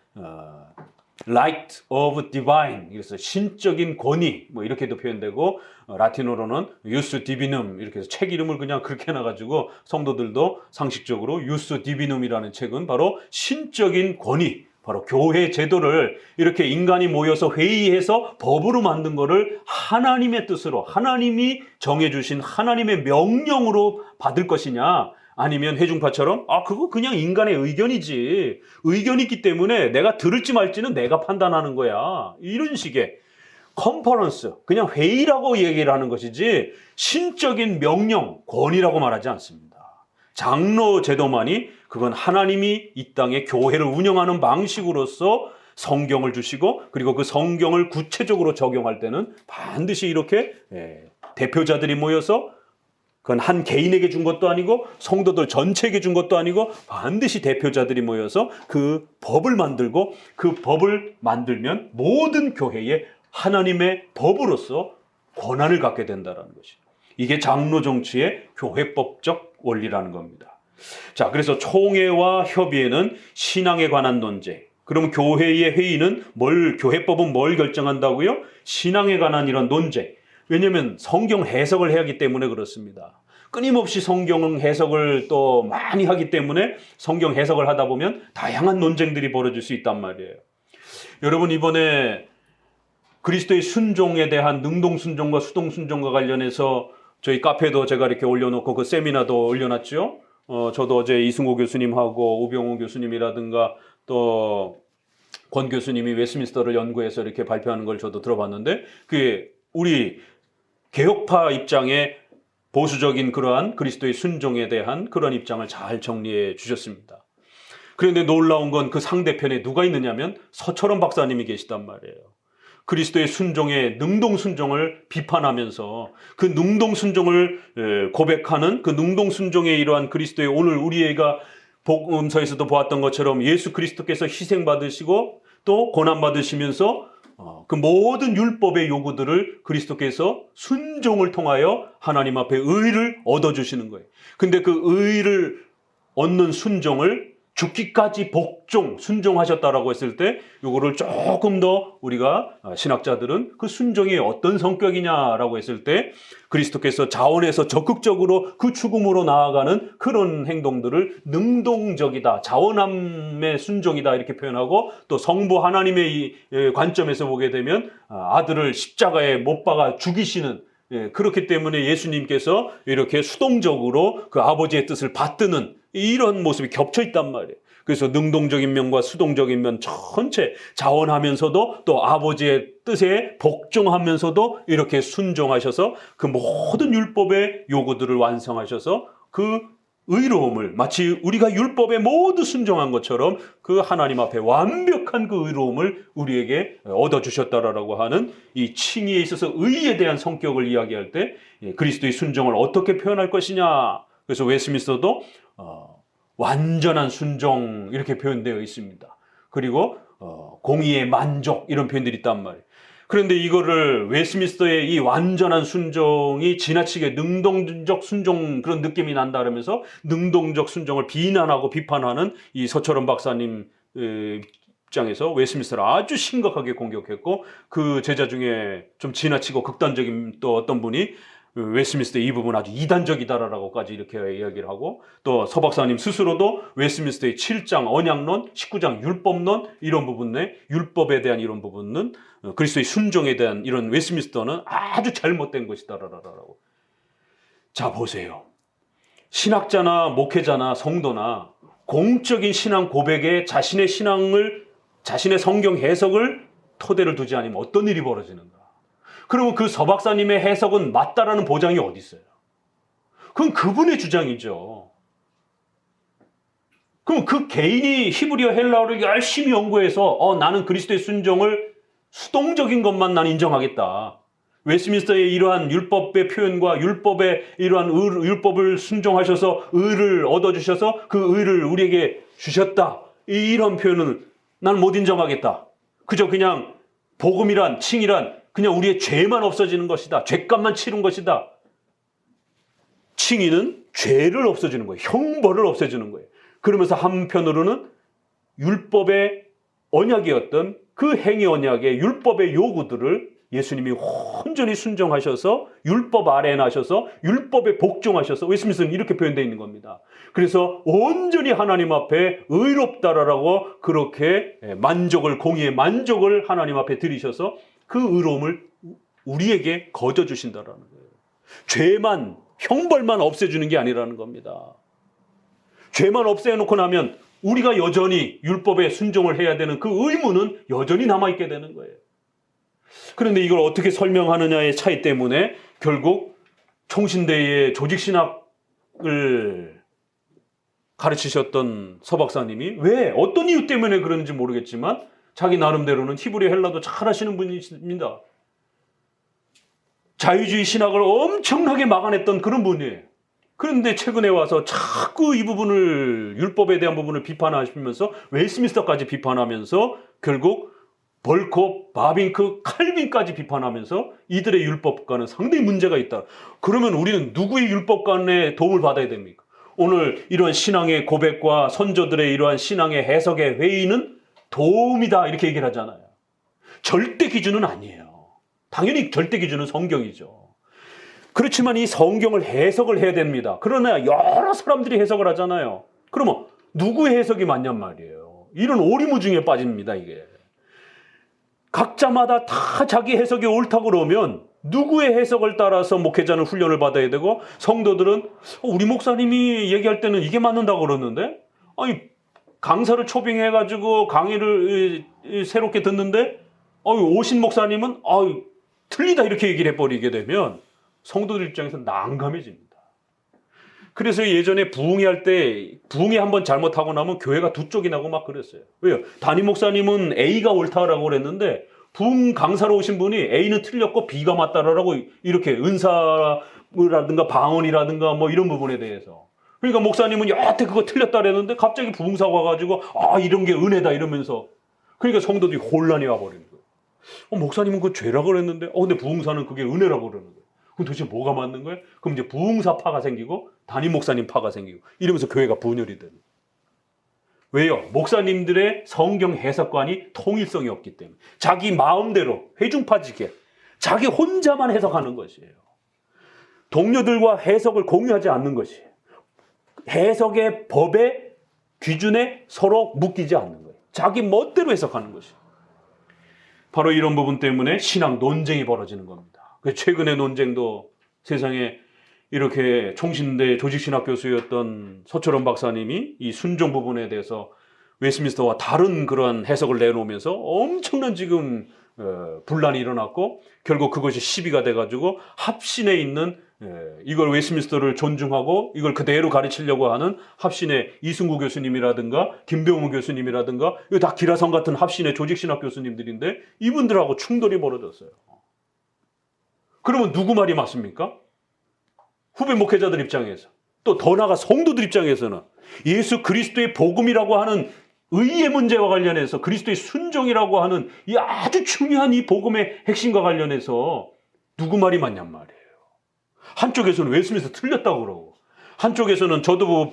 Light of Divine, 그래서 신적인 권위, 뭐 이렇게도 표현되고, 라틴어로는 Ius Divinum, 이렇게 해서 책 이름을 그냥 그렇게 해놔가지고 성도들도 상식적으로 Ius Divinum이라는 책은 바로 신적인 권위, 바로 교회 제도를 이렇게 인간이 모여서 회의해서 법으로 만든 거를 하나님의 뜻으로, 하나님이 정해주신 하나님의 명령으로 받을 것이냐, 아니면 회중파처럼 그거 그냥 인간의 의견이지, 의견이 있기 때문에 내가 들을지 말지는 내가 판단하는 거야, 이런 식의 컨퍼런스, 그냥 회의라고 얘기를 하는 것이지 신적인 명령, 권위라고 말하지 않습니다. 장로 제도만이 그건 하나님이 이 땅에 교회를 운영하는 방식으로서 성경을 주시고, 그리고 그 성경을 구체적으로 적용할 때는 반드시 이렇게 대표자들이 모여서, 그건 한 개인에게 준 것도 아니고 성도들 전체에게 준 것도 아니고 반드시 대표자들이 모여서 그 법을 만들고, 그 법을 만들면 모든 교회에 하나님의 법으로서 권한을 갖게 된다는 것이, 이게 장로 정치의 교회법적 원리라는 겁니다. 자, 그래서 총회와 협의회는 신앙에 관한 논쟁. 그럼 교회의 회의는 교회법은 뭘 결정한다고요? 신앙에 관한 이런 논쟁. 왜냐하면 성경 해석을 해야 하기 때문에 그렇습니다. 끊임없이 성경 해석을 또 많이 하기 때문에 성경 해석을 하다 보면 다양한 논쟁들이 벌어질 수 있단 말이에요. 여러분, 이번에 그리스도의 순종에 대한 능동순종과 수동순종과 관련해서 저희 카페도 제가 이렇게 올려놓고 그 세미나도 올려놨죠. 저도 어제 이승호 교수님하고 우병우 교수님이라든가 또 권 교수님이 웨스트민스터를 연구해서 이렇게 발표하는 걸 저도 들어봤는데, 그게 우리 개혁파 입장의 보수적인 그러한 그리스도의 순종에 대한 그런 입장을 잘 정리해 주셨습니다. 그런데 놀라운 건 그 상대편에 누가 있느냐면 서철원 박사님이 계시단 말이에요. 그리스도의 순종의 능동순종을 비판하면서 그 능동순종을 고백하는 그 능동순종의 이러한 그리스도의 오늘 우리가 복음서에서도 보았던 것처럼 예수 그리스도께서 희생받으시고 또 고난받으시면서 그 모든 율법의 요구들을 그리스도께서 순종을 통하여 하나님 앞에 의를 얻어주시는 거예요. 근데 그 의를 얻는 순종을 죽기까지 순종하셨다라고 했을 때 요거를 조금 더 우리가 신학자들은 그 순종이 어떤 성격이냐라고 했을 때 그리스도께서 자원에서 적극적으로 그 죽음으로 나아가는 그런 행동들을 능동적이다, 자원함의 순종이다 이렇게 표현하고 또 성부 하나님의 이 관점에서 보게 되면 아들을 십자가에 못 박아 죽이시는 그렇기 때문에 예수님께서 이렇게 수동적으로 그 아버지의 뜻을 받드는 이런 모습이 겹쳐 있단 말이에요. 그래서 능동적인 면과 수동적인 면 전체 자원하면서도 또 아버지의 뜻에 복종하면서도 이렇게 순종하셔서 그 모든 율법의 요구들을 완성하셔서 그 의로움을 마치 우리가 율법에 모두 순종한 것처럼 그 하나님 앞에 완벽한 그 의로움을 우리에게 얻어주셨다라고 하는 이 칭의에 있어서 의에 대한 성격을 이야기할 때 그리스도의 순종을 어떻게 표현할 것이냐. 그래서 웨스민스터도 완전한 순종 이렇게 표현되어 있습니다. 그리고 공의의 만족 이런 표현들이 있단 말이에요. 그런데 이거를 웨스민스터의 이 완전한 순종이 지나치게 능동적 순종 그런 느낌이 난다 그러면서 능동적 순종을 비난하고 비판하는 이 서철원 박사님 입장에서 웨스민스터를 아주 심각하게 공격했고 그 제자 중에 좀 지나치고 극단적인 또 어떤 분이 웨스민스터 이 부분 아주 이단적이다라고까지 이렇게 이야기를 하고 또 서 박사님 스스로도 웨스민스터의 7장 언약론, 19장 율법론 이런 부분에 율법에 대한 이런 부분은 그리스도의 순종에 대한 이런 웨스민스터는 아주 잘못된 것이다라고. 자 보세요. 신학자나 목회자나 성도나 공적인 신앙 고백에 자신의 성경 해석을 토대를 두지 않으면 어떤 일이 벌어지는가? 그리고 그 서 박사님의 해석은 맞다라는 보장이 어디 있어요? 그건 그분의 주장이죠. 그럼 그 개인이 히브리어 헬라어를 열심히 연구해서 나는 그리스도의 순종을 수동적인 것만 난 인정하겠다. 웨스민스터의 이러한 율법의 표현과 율법의 이러한 율법을 순종하셔서 의를 얻어주셔서 그 의를 우리에게 주셨다. 이런 표현은 난 못 인정하겠다. 그저 그냥 복음이란 칭이란 그냥 우리의 죄만 없어지는 것이다. 죄값만 치른 것이다. 칭의는 죄를 없애주는 거예요. 형벌을 없애주는 거예요. 그러면서 한편으로는 율법의 언약이었던 그 행위 언약의 율법의 요구들을 예수님이 온전히 순종하셔서 율법 아래에 나셔서 율법에 복종하셔서 웨스민스터는 이렇게 표현되어 있는 겁니다. 그래서 온전히 하나님 앞에 의롭다라고 그렇게 공의의 만족을 하나님 앞에 드리셔서 그 의로움을 우리에게 거저 주신다라는 거예요. 죄만 형벌만 없애주는 게 아니라는 겁니다. 죄만 없애놓고 나면 우리가 여전히 율법에 순종을 해야 되는 그 의무는 여전히 남아있게 되는 거예요. 그런데 이걸 어떻게 설명하느냐의 차이 때문에 결국 총신대의 조직신학을 가르치셨던 서 박사님이 왜 어떤 이유 때문에 그런지 모르겠지만 자기 나름대로는 히브리 헬라도 잘 하시는 분이십니다. 자유주의 신학을 엄청나게 막아냈던 그런 분이에요. 그런데 최근에 와서 자꾸 이 부분을 율법에 대한 부분을 비판하시면서 웨스민스터까지 비판하면서 결국 벌콥, 바빙크, 칼빈까지 비판하면서 이들의 율법과는 상당히 문제가 있다. 그러면 우리는 누구의 율법관의 도움을 받아야 됩니까? 오늘 이러한 신앙의 고백과 선조들의 이러한 신앙의 해석의 회의는 도움이다 이렇게 얘기를 하잖아요. 절대 기준은 아니에요. 당연히 절대 기준은 성경이죠. 그렇지만 이 성경을 해석을 해야 됩니다. 그러나 여러 사람들이 해석을 하잖아요. 그러면 누구의 해석이 맞냔 말이에요. 이런 오리무중에 빠집니다. 이게 각자마다 다 자기 해석이 옳다고 그러면 누구의 해석을 따라서 목회자는 훈련을 받아야 되고 성도들은 우리 목사님이 얘기할 때는 이게 맞는다고 그러는데 아니 강사를 초빙해가지고 강의를 새롭게 듣는데 오신 목사님은 틀리다 이렇게 얘기를 해버리게 되면 성도들 입장에서 난감해집니다. 그래서 예전에 부흥회 할 때 부흥회 한번 잘못하고 나면 교회가 두 쪽이 나고 막 그랬어요. 왜요? 담임 목사님은 A가 옳다라고 그랬는데 부흥 강사로 오신 분이 A는 틀렸고 B가 맞다라고 이렇게 은사라든가 방언이라든가 뭐 이런 부분에 대해서. 그러니까 목사님은 여하튼 그거 틀렸다 그랬는데 갑자기 부흥사가 와가지고 이런 게 은혜다 이러면서 그러니까 성도들이 혼란이 와버리는 거예요. 목사님은 그거 죄라고 그랬는데 근데 부흥사는 그게 은혜라고 그러는 거예요. 그럼 도대체 뭐가 맞는 거예요? 그럼 이제 부흥사파가 생기고 담임 목사님 파가 생기고 이러면서 교회가 분열이 되는 거예요. 왜요? 목사님들의 성경 해석관이 통일성이 없기 때문에 자기 마음대로 회중파지게 자기 혼자만 해석하는 것이에요. 동료들과 해석을 공유하지 않는 것이에요. 해석의 법의 기준에 서로 묶이지 않는 거예요. 자기 멋대로 해석하는 것이에요. 바로 이런 부분 때문에 신앙 논쟁이 벌어지는 겁니다. 최근의 논쟁도 세상에 이렇게 총신대 조직신학 교수였던 서철원 박사님이 이 순종 부분에 대해서 웨스트민스터와 다른 그러한 해석을 내놓으면서 엄청난 지금 분란이 일어났고 결국 그것이 시비가 돼가지고 합신에 있는 이걸 웨스트민스터를 존중하고 이걸 그대로 가르치려고 하는 합신의 이승구 교수님이라든가 김병우 교수님이라든가 이거 다 기라성 같은 합신의 조직신학 교수님들인데 이분들하고 충돌이 벌어졌어요. 그러면 누구 말이 맞습니까? 후배 목회자들 입장에서 또 더 나아가 성도들 입장에서는 예수 그리스도의 복음이라고 하는 의의 문제와 관련해서 그리스도의 순종이라고 하는 이 아주 중요한 이 복음의 핵심과 관련해서 누구 말이 맞냔 말이에요. 한쪽에서는 웨스트민스터 틀렸다고 그러고 한쪽에서는 저도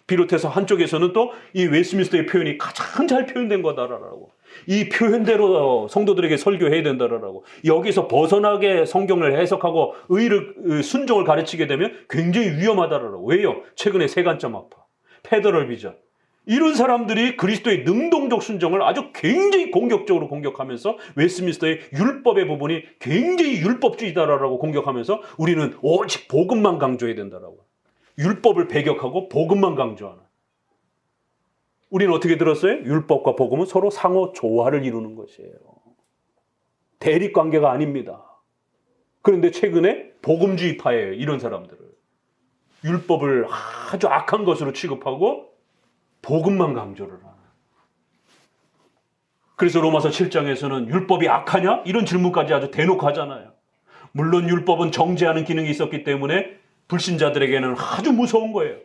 비롯해서 한쪽에서는 또 이 웨스트민스터의 표현이 가장 잘 표현된 거다라고 이 표현대로 성도들에게 설교해야 된다라고 여기서 벗어나게 성경을 해석하고 의를 순종을 가르치게 되면 굉장히 위험하다라고. 왜요? 최근에 세간점 아파 페더럴 비전 이런 사람들이 그리스도의 능동적 순종을 아주 굉장히 공격적으로 공격하면서 웨스트민스터의 율법의 부분이 굉장히 율법주의다라고 공격하면서 우리는 오직 복음만 강조해야 된다라고. 율법을 배격하고 복음만 강조하는. 우리는 어떻게 들었어요? 율법과 복음은 서로 상호 조화를 이루는 것이에요. 대립관계가 아닙니다. 그런데 최근에 복음주의파예요. 이런 사람들을. 율법을 아주 악한 것으로 취급하고 복음만 강조를 하는. 그래서 로마서 7장에서는 율법이 악하냐? 이런 질문까지 아주 대놓고 하잖아요. 물론 율법은 정죄하는 기능이 있었기 때문에 불신자들에게는 아주 무서운 거예요.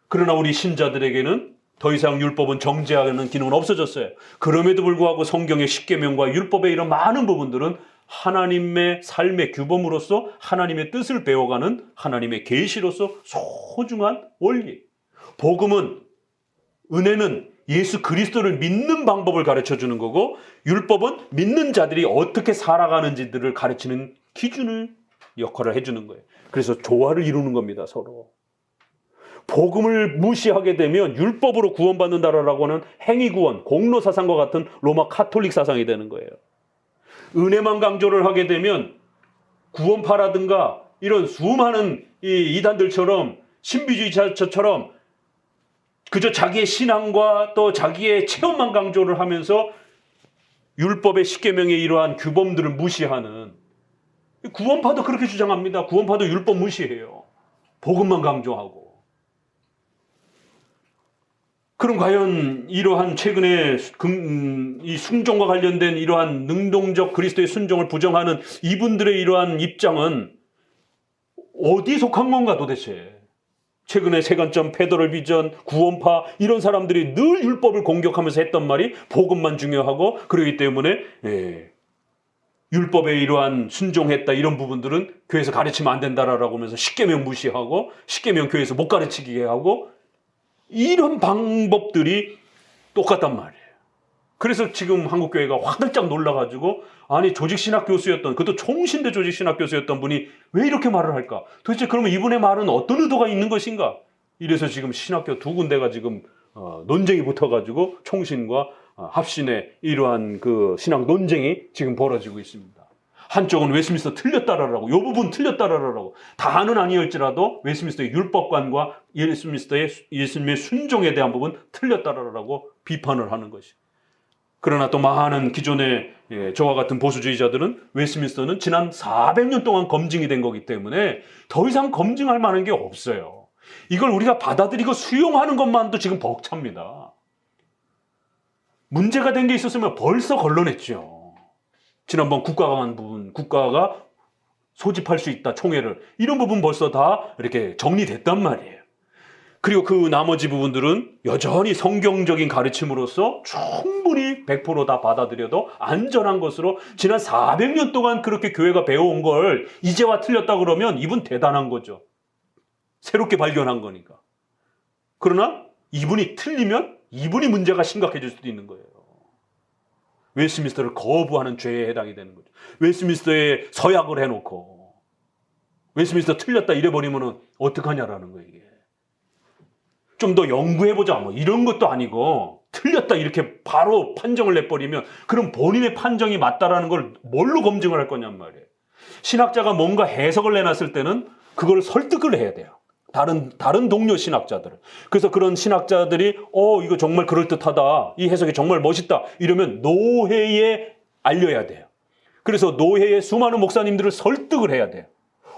그러나 우리 신자들에게는 더 이상 율법은 정죄하는 기능은 없어졌어요. 그럼에도 불구하고 성경의 십계명과 율법의 이런 많은 부분들은 하나님의 삶의 규범으로서 하나님의 뜻을 배워가는 하나님의 계시로서 소중한 원리. 복음은 은혜는 예수 그리스도를 믿는 방법을 가르쳐주는 거고 율법은 믿는 자들이 어떻게 살아가는지들을 가르치는 기준을 역할을 해주는 거예요. 그래서 조화를 이루는 겁니다. 서로. 복음을 무시하게 되면 율법으로 구원받는다라고 하는 행위구원, 공로사상과 같은 로마 카톨릭 사상이 되는 거예요. 은혜만 강조를 하게 되면 구원파라든가 이런 수많은 이 이단들처럼 신비주의자처럼 그저 자기의 신앙과 또 자기의 체험만 강조를 하면서 율법의 십계명의 이러한 규범들을 무시하는 구원파도 그렇게 주장합니다. 구원파도 율법 무시해요. 복음만 강조하고. 그럼 과연 이러한 최근에 이 순종과 관련된 이러한 능동적 그리스도의 순종을 부정하는 이분들의 이러한 입장은 어디에 속한 건가 도대체? 최근에 세간점, 페더럴 비전, 구원파 이런 사람들이 늘 율법을 공격하면서 했던 말이 복음만 중요하고 그렇기 때문에 율법에 이러한 순종했다 이런 부분들은 교회에서 가르치면 안 된다라고 하면서 십계명 무시하고 십계명 교회에서 못 가르치게 하고 이런 방법들이 똑같단 말이에요. 그래서 지금 한국교회가 화들짝 놀라가지고 아니 조직신학 교수였던 그것도 총신대 조직신학 교수였던 분이 왜 이렇게 말을 할까? 도대체 그러면 이분의 말은 어떤 의도가 있는 것인가? 이래서 지금 신학교 두 군데가 지금 논쟁이 붙어가지고 총신과 합신의 이러한 그 신학 논쟁이 지금 벌어지고 있습니다. 한쪽은 웨스트민스터 틀렸다라고, 이 부분 틀렸다라고, 다는 아니었지라도 웨스트민스터의 율법관과 예수님의 순종에 대한 부분 틀렸다라고 비판을 하는 것이. 그러나 또 많은 기존의 저와 같은 보수주의자들은 웨스트민스터는 지난 400년 동안 검증이 된 거기 때문에 더 이상 검증할 만한 게 없어요. 이걸 우리가 받아들이고 수용하는 것만도 지금 벅찹니다. 문제가 된 게 있었으면 벌써 걸러냈죠. 지난번 국가가 한 부분, 국가가 소집할 수 있다, 총회를. 이런 부분 벌써 다 이렇게 정리됐단 말이에요. 그리고 그 나머지 부분들은 여전히 성경적인 가르침으로서 충분히 100%다 받아들여도 안전한 것으로 지난 400년 동안 그렇게 교회가 배워온 걸 이제와 틀렸다 그러면 이분 대단한 거죠. 새롭게 발견한 거니까. 그러나 이분이 틀리면 이분이 문제가 심각해질 수도 있는 거예요. 웨스트민스터를 거부하는 죄에 해당이 되는 거죠. 웨스트민스터에 서약을 해놓고 웨스트민스터 틀렸다 이래버리면 어떡하냐라는 거예요. 이게. 좀 더 연구해보자 뭐 이런 것도 아니고 틀렸다 이렇게 바로 판정을 내버리면 그럼 본인의 판정이 맞다라는 걸 뭘로 검증을 할 거냔 말이에요. 신학자가 뭔가 해석을 내놨을 때는 그걸 설득을 해야 돼요. 다른 동료 신학자들을. 그래서 그런 신학자들이 이거 정말 그럴듯하다. 이 해석이 정말 멋있다. 이러면 노회에 알려야 돼요. 그래서 노회의 수많은 목사님들을 설득을 해야 돼요.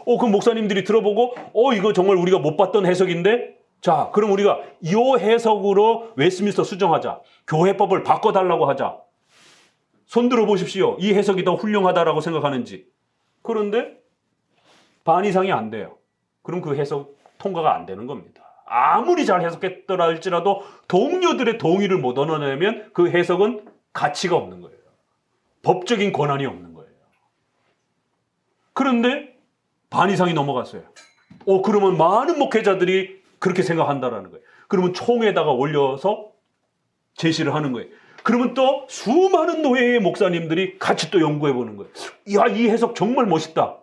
그 목사님들이 들어보고 이거 정말 우리가 못 봤던 해석인데 자, 그럼 우리가 이 해석으로 웨스트민스터 수정하자. 교회법을 바꿔달라고 하자. 손들어 보십시오. 이 해석이 더 훌륭하다라고 생각하는지. 그런데 반 이상이 안 돼요. 그럼 그 해석 통과가 안 되는 겁니다. 아무리 잘 해석했더라 할지라도 동료들의 동의를 못 얻어내면 그 해석은 가치가 없는 거예요. 법적인 권한이 없는 거예요. 그런데 반 이상이 넘어갔어요. 그러면 많은 목회자들이 그렇게 생각한다라는 거예요. 그러면 총회에다가 올려서 제시를 하는 거예요. 그러면 또 수많은 노예의 목사님들이 같이 또 연구해 보는 거예요. 야, 이 해석 정말 멋있다.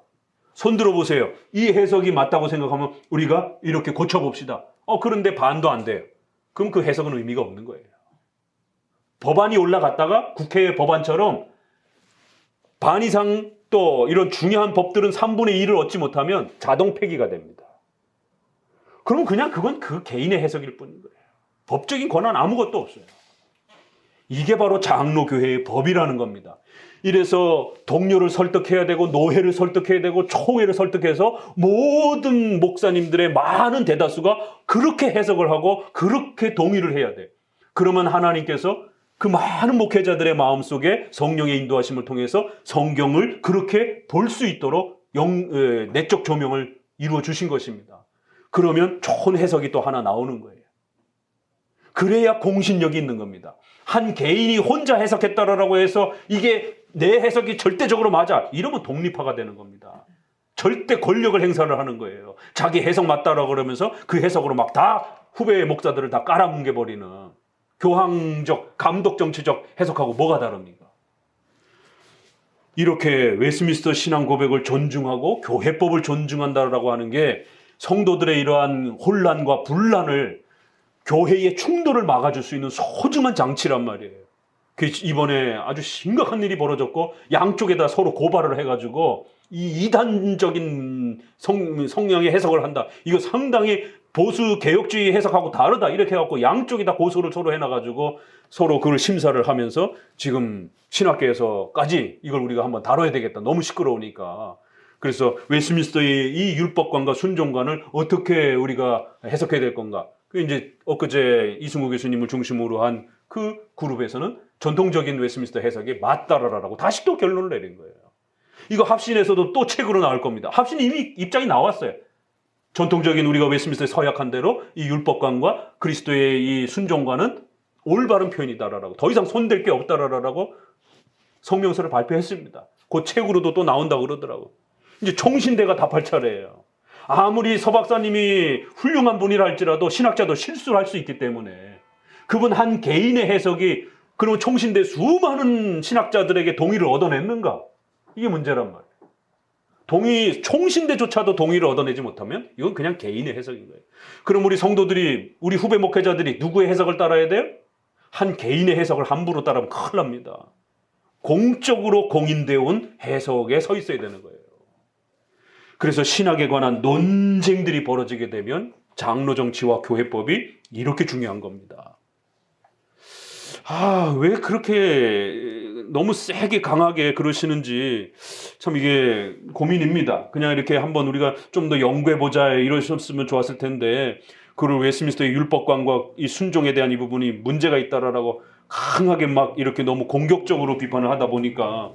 손 들어보세요. 이 해석이 맞다고 생각하면 우리가 이렇게 고쳐봅시다. 그런데 반도 안 돼요. 그럼 그 해석은 의미가 없는 거예요. 법안이 올라갔다가 국회 법안처럼 반 이상 또 이런 중요한 법들은 3분의 1을 얻지 못하면 자동 폐기가 됩니다. 그럼 그냥 그건 그 개인의 해석일 뿐인 거예요. 법적인 권한 아무것도 없어요. 이게 바로 장로교회의 법이라는 겁니다. 이래서 동료를 설득해야 되고 노회를 설득해야 되고 총회를 설득해서 모든 목사님들의 많은 대다수가 그렇게 해석을 하고 그렇게 동의를 해야 돼. 그러면 하나님께서 그 많은 목회자들의 마음속에 성령의 인도하심을 통해서 성경을 그렇게 볼 수 있도록 내적 조명을 이루어 주신 것입니다. 그러면 좋은 해석이 또 하나 나오는 거예요. 그래야 공신력이 있는 겁니다. 한 개인이 혼자 해석했다라고 해서 이게 내 해석이 절대적으로 맞아. 이러면 독립화가 되는 겁니다. 절대 권력을 행사를 하는 거예요. 자기 해석 맞다라고 그러면서 그 해석으로 막 다 후배의 목사들을 다 깔아뭉개버리는 교황적, 감독 정치적 해석하고 뭐가 다릅니까? 이렇게 웨스트민스터 신앙 고백을 존중하고 교회법을 존중한다라고 하는 게 성도들의 이러한 혼란과 분란을 교회의 충돌을 막아줄 수 있는 소중한 장치란 말이에요. 이번에 아주 심각한 일이 벌어졌고 양쪽에다 서로 고발을 해가지고 이 이단적인 성향의 해석을 한다. 이거 상당히 보수 개혁주의 해석하고 다르다. 이렇게 해갖고 양쪽이 다 고소를 서로 해놔가지고 서로 그걸 심사를 하면서 지금 신학계에서까지 이걸 우리가 한번 다뤄야 되겠다. 너무 시끄러우니까. 그래서 웨스트민스터의 이 율법관과 순종관을 어떻게 우리가 해석해야 될 건가. 이제 엊그제 이승우 교수님을 중심으로 한 그 그룹에서는 전통적인 웨스트민스터 해석이 맞다라고 다시 또 결론을 내린 거예요. 이거 합신에서도 또 책으로 나올 겁니다. 합신 이미 입장이 나왔어요. 전통적인 우리가 웨스트민스터에 서약한 대로 이 율법관과 그리스도의 이 순종관은 올바른 표현이다라고 더 이상 손댈 게 없다라고 성명서를 발표했습니다. 그 책으로도 또 나온다고 그러더라고. 이제 총신대가 답할 차례예요. 아무리 서 박사님이 훌륭한 분이라 할지라도 신학자도 실수를 할 수 있기 때문에 그분 한 개인의 해석이 그러면 총신대 수많은 신학자들에게 동의를 얻어냈는가? 이게 문제란 말이에요. 총신대조차도 동의를 얻어내지 못하면 이건 그냥 개인의 해석인 거예요. 그럼 우리 성도들이, 우리 후배 목회자들이 누구의 해석을 따라야 돼요? 한 개인의 해석을 함부로 따르면 큰일 납니다. 공적으로 공인되어 온 해석에 서 있어야 되는 거예요. 그래서 신학에 관한 논쟁들이 벌어지게 되면 장로 정치와 교회법이 이렇게 중요한 겁니다. 왜 그렇게 너무 세게 강하게 그러시는지 참 이게 고민입니다. 그냥 이렇게 한번 우리가 좀 더 연구해보자 이러셨으면 좋았을 텐데, 그걸 웨스트민스터의 율법관과 이 순종에 대한 이 부분이 문제가 있다라고 강하게 막 이렇게 너무 공격적으로 비판을 하다 보니까,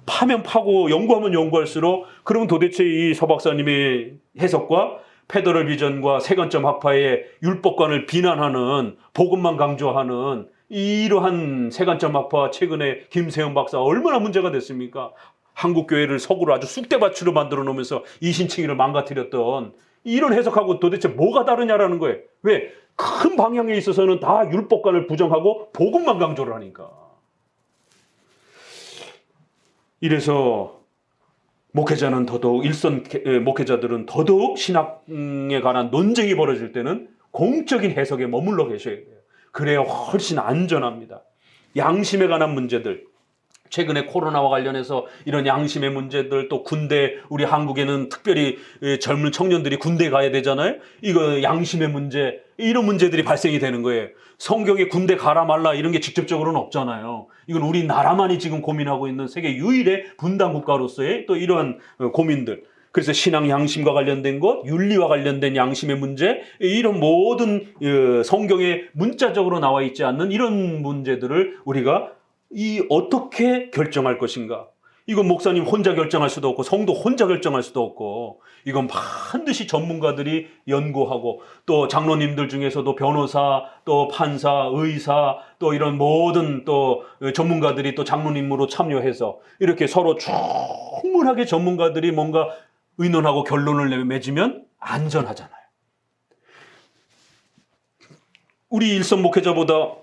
파면 파고 연구하면 연구할수록 그러면 도대체 이 서 박사님의 해석과 페더럴 비전과 세관점 학파의 율법관을 비난하는, 복음만 강조하는 이러한 세관점 학파, 최근에 김세형 박사 얼마나 문제가 됐습니까? 한국 교회를 서구로 아주 쑥대밭으로 만들어 놓으면서 이신칭의를 망가뜨렸던, 이런 해석하고 도대체 뭐가 다르냐라는 거예요. 왜? 큰 방향에 있어서는 다 율법관을 부정하고 복음만 강조를 하니까. 이래서 목회자는 더더욱, 일선 목회자들은 더더욱 신학에 관한 논쟁이 벌어질 때는 공적인 해석에 머물러 계셔야 돼요. 그래야 훨씬 안전합니다. 양심에 관한 문제들, 최근에 코로나와 관련해서 이런 양심의 문제들, 또 군대, 우리 한국에는 특별히 젊은 청년들이 군대 가야 되잖아요. 이거 양심의 문제, 이런 문제들이 발생이 되는 거예요. 성경에 군대 가라 말라 이런 게 직접적으로는 없잖아요. 이건 우리나라만이 지금 고민하고 있는 세계 유일의 분단 국가로서의 또 이러한 고민들. 그래서 신앙 양심과 관련된 것, 윤리와 관련된 양심의 문제, 이런 모든 성경에 문자적으로 나와 있지 않는 이런 문제들을 우리가 어떻게 결정할 것인가? 이건 목사님 혼자 결정할 수도 없고 성도 혼자 결정할 수도 없고, 이건 반드시 전문가들이 연구하고, 또 장로님들 중에서도 변호사, 또 판사, 의사, 또 이런 모든 또 전문가들이 또 장로님으로 참여해서 이렇게 서로 충분하게 전문가들이 뭔가 의논하고 결론을 맺으면 안전하잖아요. 우리 일선 목회자보다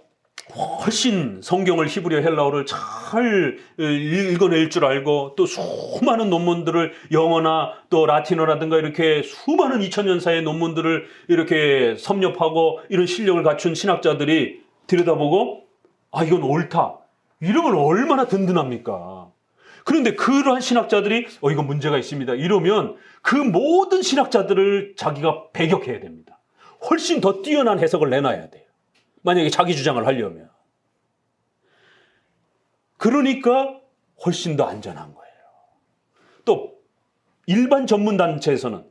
훨씬 성경을 히브리어 헬라어를 잘 읽어낼 줄 알고, 또 수많은 논문들을 영어나 또 라틴어라든가 이렇게 수많은 2000년사의 논문들을 이렇게 섭렵하고 이런 실력을 갖춘 신학자들이 들여다보고 이건 옳다, 이러면 얼마나 든든합니까? 그런데 그러한 신학자들이 이건 문제가 있습니다 이러면 그 모든 신학자들을 자기가 배격해야 됩니다. 훨씬 더 뛰어난 해석을 내놔야 돼요, 만약에 자기 주장을 하려면. 그러니까 훨씬 더 안전한 거예요. 또 일반 전문단체에서는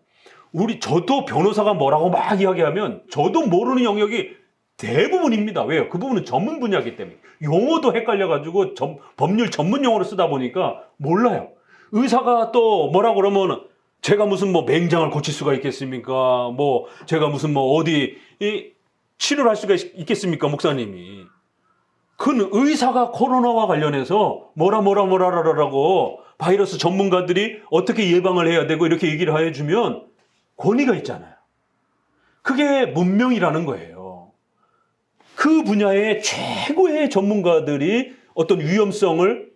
저도 변호사가 뭐라고 막 이야기하면 저도 모르는 영역이 대부분입니다. 왜요? 그 부분은 전문 분야이기 때문에. 용어도 헷갈려가지고 법률 전문 용어로 쓰다 보니까 몰라요. 의사가 또 뭐라고 그러면 제가 무슨 맹장을 고칠 수가 있겠습니까? 제가 무슨 어디 치료를 할 수가 있겠습니까, 목사님이? 그건 의사가 코로나와 관련해서 뭐라라고 바이러스 전문가들이 어떻게 예방을 해야 되고 이렇게 얘기를 해주면 권위가 있잖아요. 그게 문명이라는 거예요. 그 분야의 최고의 전문가들이 어떤 위험성을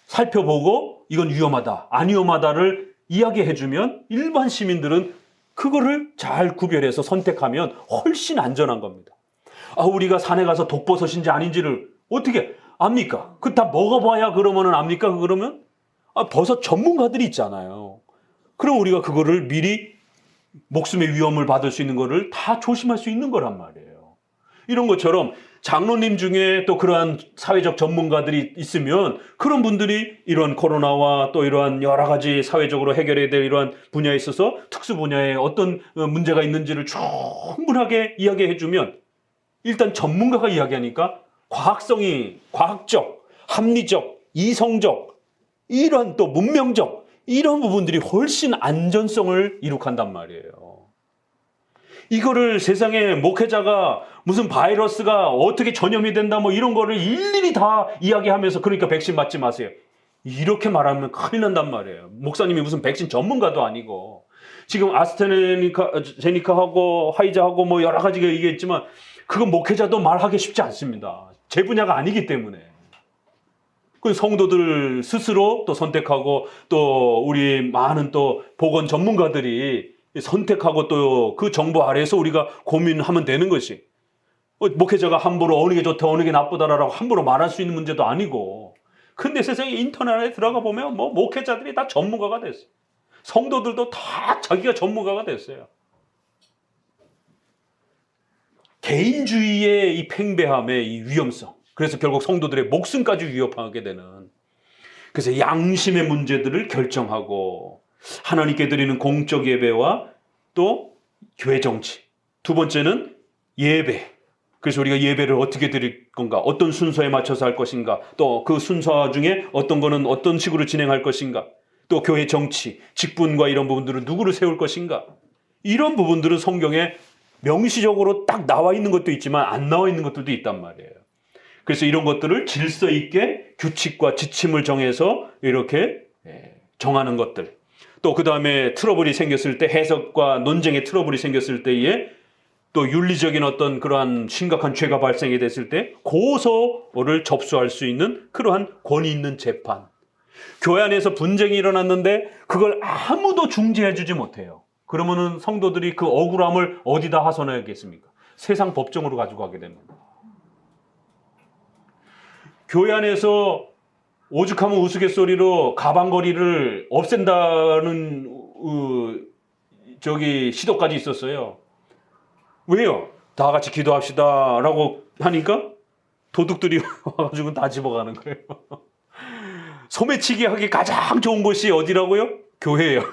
살펴보고 이건 위험하다, 안 위험하다를 이야기해주면 일반 시민들은 그거를 잘 구별해서 선택하면 훨씬 안전한 겁니다. 우리가 산에 가서 독버섯인지 아닌지를 어떻게 압니까? 그 다 먹어봐야 그러면은 압니까? 그러면 버섯 전문가들이 있잖아요. 그럼 우리가 그거를 미리 목숨의 위험을 받을 수 있는 거를 다 조심할 수 있는 거란 말이에요. 이런 것처럼 장로님 중에 또 그러한 사회적 전문가들이 있으면 그런 분들이 이런 코로나와 또 이러한 여러 가지 사회적으로 해결해야 될 이러한 분야에 있어서 특수 분야에 어떤 문제가 있는지를 충분하게 이야기해 주면, 일단 전문가가 이야기하니까 과학적, 합리적, 이성적, 이러한 또 문명적 이런 부분들이 훨씬 안전성을 이룩한단 말이에요. 이거를 세상에 목회자가 무슨 바이러스가 어떻게 전염이 된다 이런 거를 일일이 다 이야기하면서 그러니까 백신 맞지 마세요, 이렇게 말하면 큰일 난단 말이에요. 목사님이 무슨 백신 전문가도 아니고, 지금 아스트라제네카하고 화이자하고 여러 가지가 얘기했지만 그건 목회자도 말하기 쉽지 않습니다. 제 분야가 아니기 때문에. 그 성도들 스스로 또 선택하고, 또 우리 많은 또 보건 전문가들이 선택하고 또 그 정보 아래에서 우리가 고민하면 되는 것이, 목회자가 함부로 어느 게 좋다 어느 게 나쁘다라고 함부로 말할 수 있는 문제도 아니고. 근데 세상에 인터넷에 들어가 보면 목회자들이 다 전문가가 됐어요. 성도들도 다 자기가 전문가가 됐어요. 개인주의의 이 팽배함의 이 위험성, 그래서 결국 성도들의 목숨까지 위협하게 되는, 그래서 양심의 문제들을 결정하고 하나님께 드리는 공적 예배와 또 교회 정치. 두 번째는 예배. 그래서 우리가 예배를 어떻게 드릴 건가, 어떤 순서에 맞춰서 할 것인가, 또 그 순서 중에 어떤 거는 어떤 식으로 진행할 것인가, 또 교회 정치, 직분과 이런 부분들은 누구를 세울 것인가, 이런 부분들은 성경에 명시적으로 딱 나와 있는 것도 있지만 안 나와 있는 것들도 있단 말이에요. 그래서 이런 것들을 질서 있게 규칙과 지침을 정해서 이렇게 정하는 것들. 또 그 다음에 트러블이 생겼을 때, 해석과 논쟁의 트러블이 생겼을 때에 또 윤리적인 어떤 그러한 심각한 죄가 발생이 됐을 때 고소를 접수할 수 있는 그러한 권위 있는 재판. 교회 안에서 분쟁이 일어났는데 그걸 아무도 중재해 주지 못해요. 그러면은 성도들이 그 억울함을 어디다 하소연하겠습니까? 세상 법정으로 가지고 가게 됩니다. 교회 안에서 오죽하면 우스갯소리로 가방거리를 없앤다는 시도까지 있었어요. 왜요? 다 같이 기도합시다 라고 하니까 도둑들이 와가지고 다 집어가는 거예요. 소매치기 하기 가장 좋은 곳이 어디라고요? 교회예요.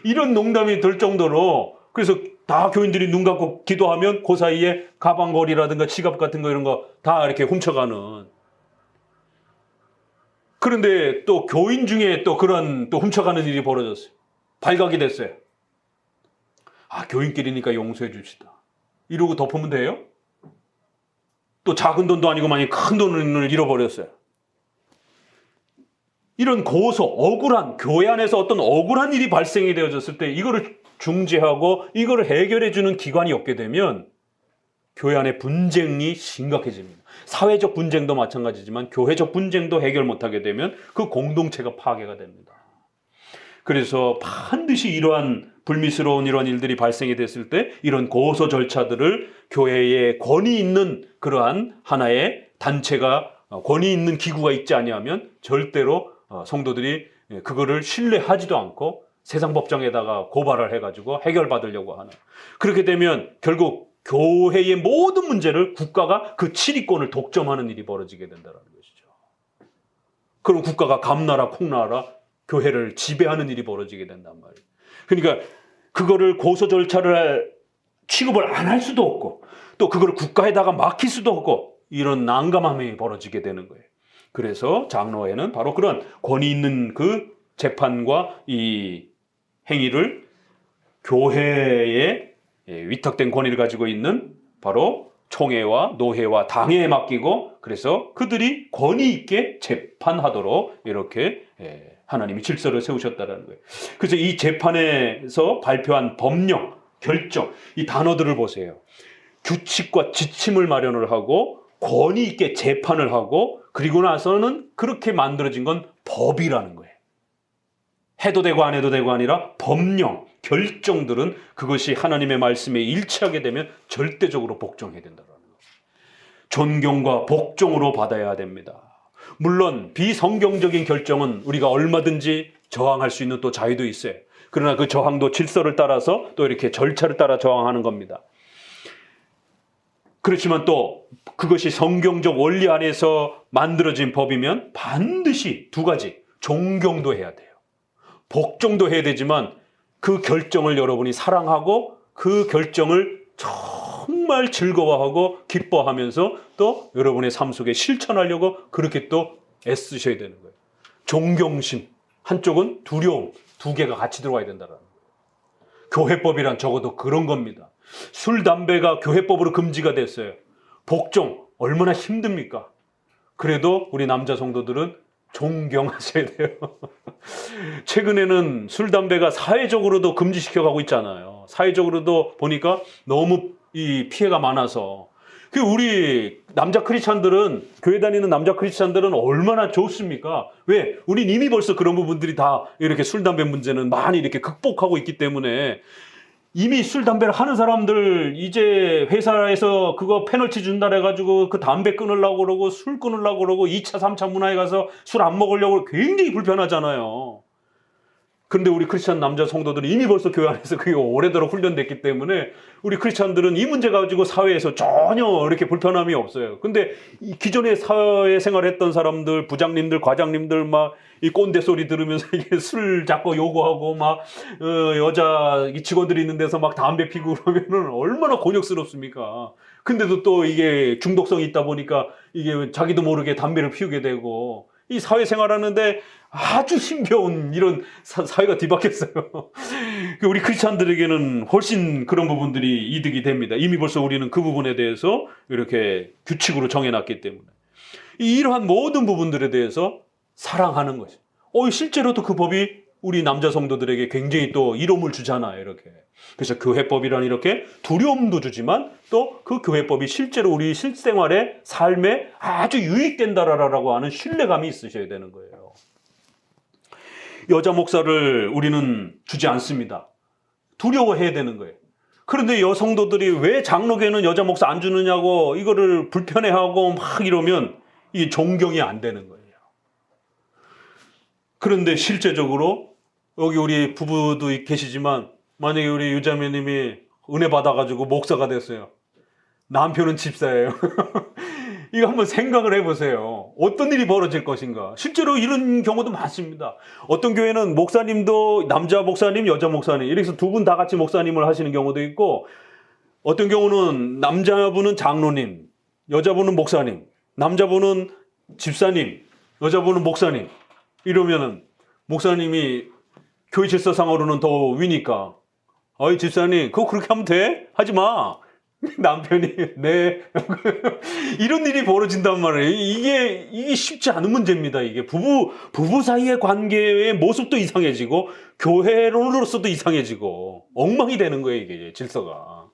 이런 농담이 들 정도로, 그래서 다 교인들이 눈 감고 기도하면 그 사이에 가방거리라든가 지갑 같은 거 이런 거 다 이렇게 훔쳐가는. 그런데 또 교인 중에 또 그런 또 훔쳐가는 일이 벌어졌어요. 발각이 됐어요. 아, 교인끼리니까 용서해 줍시다. 이러고 덮으면 돼요? 또 작은 돈도 아니고 많이 큰 돈을 잃어버렸어요. 이런 고소, 억울한, 교회 안에서 어떤 억울한 일이 발생이 되어졌을 때 이거를 중재하고 이거를 해결해 주는 기관이 없게 되면 교회 안에 분쟁이 심각해집니다. 사회적 분쟁도 마찬가지지만 교회적 분쟁도 해결 못하게 되면 그 공동체가 파괴가 됩니다. 그래서 반드시 이러한 불미스러운 이러한 일들이 발생이 됐을 때 이런 고소 절차들을 교회에 권위 있는 그러한 하나의 단체가, 권위 있는 기구가 있지 아니하면 절대로 성도들이 그거를 신뢰하지도 않고 세상 법정에다가 고발을 해가지고 해결받으려고 하는. 그렇게 되면 결국 교회의 모든 문제를 국가가 그 치리권을 독점하는 일이 벌어지게 된다는 것이죠. 그럼 국가가 감나라 콩나라 교회를 지배하는 일이 벌어지게 된단 말이에요. 그러니까 그거를 고소 절차를 취급을 안 할 수도 없고 또 그걸 국가에다가 맡길 수도 없고 이런 난감함이 벌어지게 되는 거예요. 그래서 장로회는 바로 그런 권위 있는 그 재판과 이 행위를 교회에 위탁된 권위를 가지고 있는 바로 총회와 노회와 당회에 맡기고, 그래서 그들이 권위 있게 재판하도록 이렇게 하나님이 질서를 세우셨다는 거예요. 그래서 이 재판에서 발표한 법령, 결정, 이 단어들을 보세요. 규칙과 지침을 마련을 하고 권위 있게 재판을 하고, 그리고 나서는 그렇게 만들어진 건 법이라는 거예요. 해도 되고 안 해도 되고 아니라 법령, 결정들은 그것이 하나님의 말씀에 일치하게 되면 절대적으로 복종해야 된다는 거예요. 존경과 복종으로 받아야 됩니다. 물론 비성경적인 결정은 우리가 얼마든지 저항할 수 있는 또 자유도 있어요. 그러나 그 저항도 질서를 따라서 또 이렇게 절차를 따라 저항하는 겁니다. 그렇지만 또 그것이 성경적 원리 안에서 만들어진 법이면 반드시 두 가지, 존경도 해야 돼요. 복종도 해야 되지만 그 결정을 여러분이 사랑하고 그 결정을 정말 즐거워하고 기뻐하면서 또 여러분의 삶 속에 실천하려고 그렇게 또 애쓰셔야 되는 거예요. 존경심, 한쪽은 두려움, 두 개가 같이 들어와야 된다는 거예요. 교회법이란 적어도 그런 겁니다. 술, 담배가 교회법으로 금지가 됐어요. 복종, 얼마나 힘듭니까? 그래도 우리 남자 성도들은 존경하셔야 돼요. 최근에는 술, 담배가 사회적으로도 금지시켜가고 있잖아요. 사회적으로도 보니까 너무 이 피해가 많아서. 우리 남자 크리스찬들은, 교회 다니는 남자 크리스찬들은 얼마나 좋습니까? 왜? 우린 이미 벌써 그런 부분들이 다 이렇게 술, 담배 문제는 많이 이렇게 극복하고 있기 때문에 이미 술, 담배를 하는 사람들 이제 회사에서 그거 페널티 준다 해가지고 그 담배 끊으려고 그러고 술 끊으려고 그러고 2차, 3차 문화에 가서 술 안 먹으려고 굉장히 불편하잖아요. 그런데 우리 크리스찬 남자 성도들은 이미 벌써 교회 안에서 그게 오래도록 훈련됐기 때문에 우리 크리스찬들은 이 문제 가지고 사회에서 전혀 이렇게 불편함이 없어요. 근데 기존에 사회 생활했던 사람들, 부장님들, 과장님들 막 이 꼰대 소리 들으면서 이게 술 잡고 요구하고 막 여자 직원들이 있는 데서 막 담배 피고 그러면은 얼마나 곤욕스럽습니까? 근데도 또 이게 중독성이 있다 보니까 이게 자기도 모르게 담배를 피우게 되고 이 사회생활하는데 아주 힘겨운 이런 사회가 뒤바뀌었어요. 우리 크리스찬들에게는 훨씬 그런 부분들이 이득이 됩니다. 이미 벌써 우리는 그 부분에 대해서 이렇게 규칙으로 정해놨기 때문에 이러한 모든 부분들에 대해서 사랑하는 거죠. 실제로도 그 법이 우리 남자 성도들에게 굉장히 또 이로움을 주잖아요. 이렇게. 그래서 교회법이란 이렇게 두려움도 주지만 또 그 교회법이 실제로 우리 실생활에 삶에 아주 유익된다라고 하는 신뢰감이 있으셔야 되는 거예요. 여자 목사를 우리는 주지 않습니다. 두려워해야 되는 거예요. 그런데 여성도들이 왜 장로교회는 여자 목사 안 주느냐고 이거를 불편해하고 막 이러면 이게 존경이 안 되는 거예요. 그런데 실제적으로 여기 우리 부부도 계시지만 만약에 우리 유자매님이 은혜 받아가지고 목사가 됐어요. 남편은 집사예요. 이거 한번 생각을 해보세요. 어떤 일이 벌어질 것인가. 실제로 이런 경우도 많습니다. 어떤 교회는 목사님도 남자 목사님, 여자 목사님 이렇게 두 분 다 같이 목사님을 하시는 경우도 있고 어떤 경우는 남자분은 장로님, 여자분은 목사님, 남자분은 집사님, 여자분은 목사님 이러면은 목사님이 교회 질서상으로는 더 위니까 어이 집사님 그거 그렇게 하면 돼? 하지 마. 남편이 네 이런 일이 벌어진단 말이에요. 이게 쉽지 않은 문제입니다. 이게 부부 사이의 관계의 모습도 이상해지고 교회로서도 이상해지고 엉망이 되는 거예요. 이게 질서가.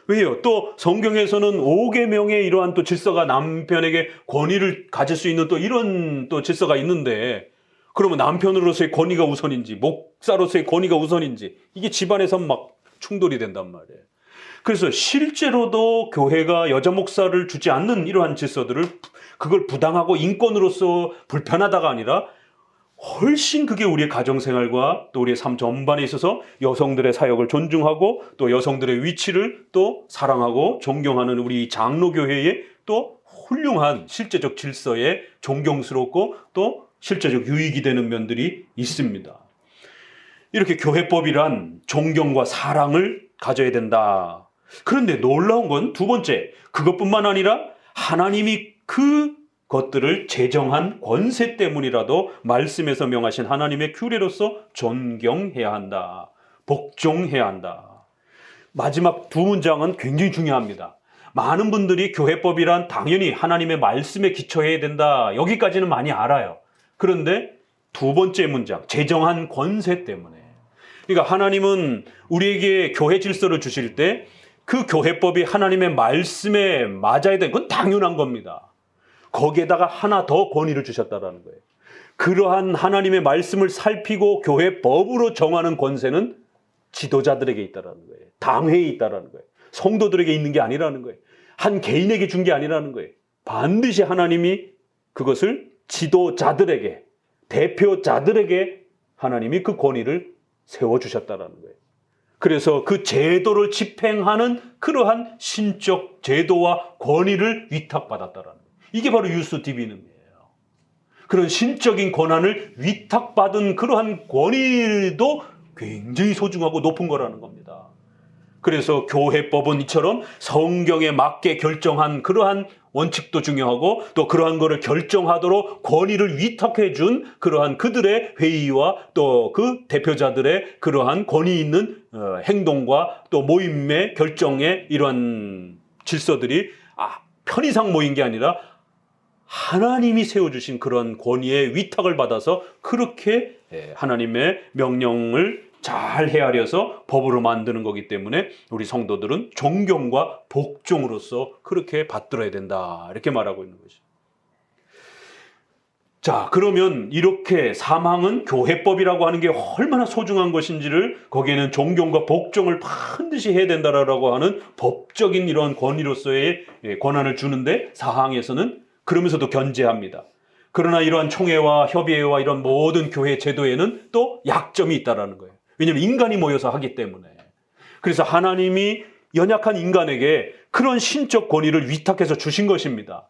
왜요? 또 성경에서는 5계명의 이러한 또 질서가 남편에게 권위를 가질 수 있는 또 이런 또 질서가 있는데 그러면 남편으로서의 권위가 우선인지 목사로서의 권위가 우선인지 이게 집안에서 막 충돌이 된단 말이에요. 그래서 실제로도 교회가 여자 목사를 주지 않는 이러한 질서들을 그걸 부당하고 인권으로서 불편하다가 아니라 훨씬 그게 우리의 가정생활과 또 우리의 삶 전반에 있어서 여성들의 사역을 존중하고 또 여성들의 위치를 또 사랑하고 존경하는 우리 장로교회의 또 훌륭한 실제적 질서에 존경스럽고 또 실제적 유익이 되는 면들이 있습니다. 이렇게 교회법이란 존경과 사랑을 가져야 된다. 그런데 놀라운 건 두 번째, 그것뿐만 아니라 하나님이 그것들을 제정한 권세 때문이라도 말씀에서 명하신 하나님의 규례로서 존경해야 한다. 복종해야 한다. 마지막 두 문장은 굉장히 중요합니다. 많은 분들이 교회법이란 당연히 하나님의 말씀에 기초해야 된다. 여기까지는 많이 알아요. 그런데 두 번째 문장, 제정한 권세 때문에. 그러니까 하나님은 우리에게 교회 질서를 주실 때 그 교회법이 하나님의 말씀에 맞아야 되는 건 당연한 겁니다. 거기에다가 하나 더 권위를 주셨다라는 거예요. 그러한 하나님의 말씀을 살피고 교회법으로 정하는 권세는 지도자들에게 있다라는 거예요. 당회에 있다라는 거예요. 성도들에게 있는 게 아니라는 거예요. 한 개인에게 준 게 아니라는 거예요. 반드시 하나님이 그것을 지도자들에게, 대표자들에게 하나님이 그 권위를 세워주셨다라는 거예요. 그래서 그 제도를 집행하는 그러한 신적 제도와 권위를 위탁받았다라는 거예요. 이게 바로 유스 디비눔이에요. 그런 신적인 권한을 위탁받은 그러한 권위도 굉장히 소중하고 높은 거라는 겁니다. 그래서 교회법은 이처럼 성경에 맞게 결정한 그러한 원칙도 중요하고 또 그러한 거를 결정하도록 권위를 위탁해 준 그러한 그들의 회의와 또 그 대표자들의 그러한 권위 있는 행동과 또 모임의 결정의 이러한 질서들이 편의상 모인 게 아니라 하나님이 세워주신 그런 권위의 위탁을 받아서 그렇게 하나님의 명령을 잘 헤아려서 법으로 만드는 거기 때문에 우리 성도들은 존경과 복종으로서 그렇게 받들어야 된다. 이렇게 말하고 있는 거죠. 자, 그러면 이렇게 사망은 교회법이라고 하는 게 얼마나 소중한 것인지를 거기에는 존경과 복종을 반드시 해야 된다라고 하는 법적인 이런 권위로서의 권한을 주는데 사항에서는 그러면서도 견제합니다. 그러나 이러한 총회와 협의회와 이런 모든 교회 제도에는 또 약점이 있다라는 거예요. 왜냐하면 인간이 모여서 하기 때문에. 그래서 하나님이 연약한 인간에게 그런 신적 권위를 위탁해서 주신 것입니다.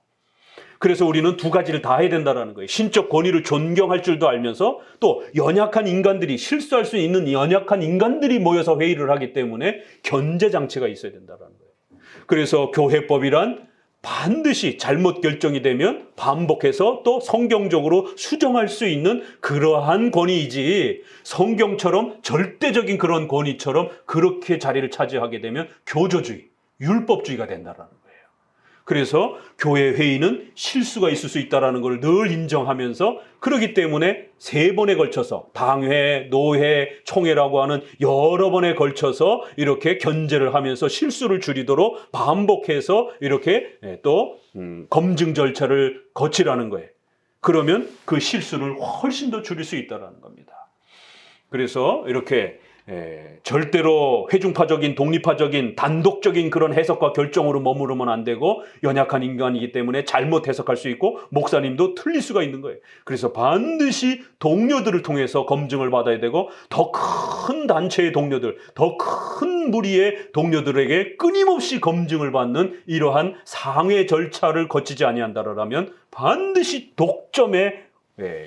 그래서 우리는 두 가지를 다 해야 된다는 거예요. 신적 권위를 존경할 줄도 알면서 또 연약한 인간들이, 실수할 수 있는 연약한 인간들이 모여서 회의를 하기 때문에 견제 장치가 있어야 된다는 거예요. 그래서 교회법이란 반드시 잘못 결정이 되면 반복해서 또 성경적으로 수정할 수 있는 그러한 권위이지, 성경처럼 절대적인 그런 권위처럼 그렇게 자리를 차지하게 되면 교조주의, 율법주의가 된다는 거예요. 그래서 교회 회의는 실수가 있을 수 있다는 걸 늘 인정하면서, 그렇기 때문에 3번에 걸쳐서 당회, 노회, 총회라고 하는 여러 번에 걸쳐서 이렇게 견제를 하면서 실수를 줄이도록 반복해서 이렇게 또 검증 절차를 거치라는 거예요. 그러면 그 실수를 훨씬 더 줄일 수 있다는 겁니다. 그래서 이렇게 절대로 회중파적인, 독립파적인, 단독적인 그런 해석과 결정으로 머무르면 안 되고, 연약한 인간이기 때문에 잘못 해석할 수 있고 목사님도 틀릴 수가 있는 거예요. 그래서 반드시 동료들을 통해서 검증을 받아야 되고, 더 큰 단체의 동료들, 더 큰 무리의 동료들에게 끊임없이 검증을 받는 이러한 상회 절차를 거치지 아니한다라면 반드시 독점의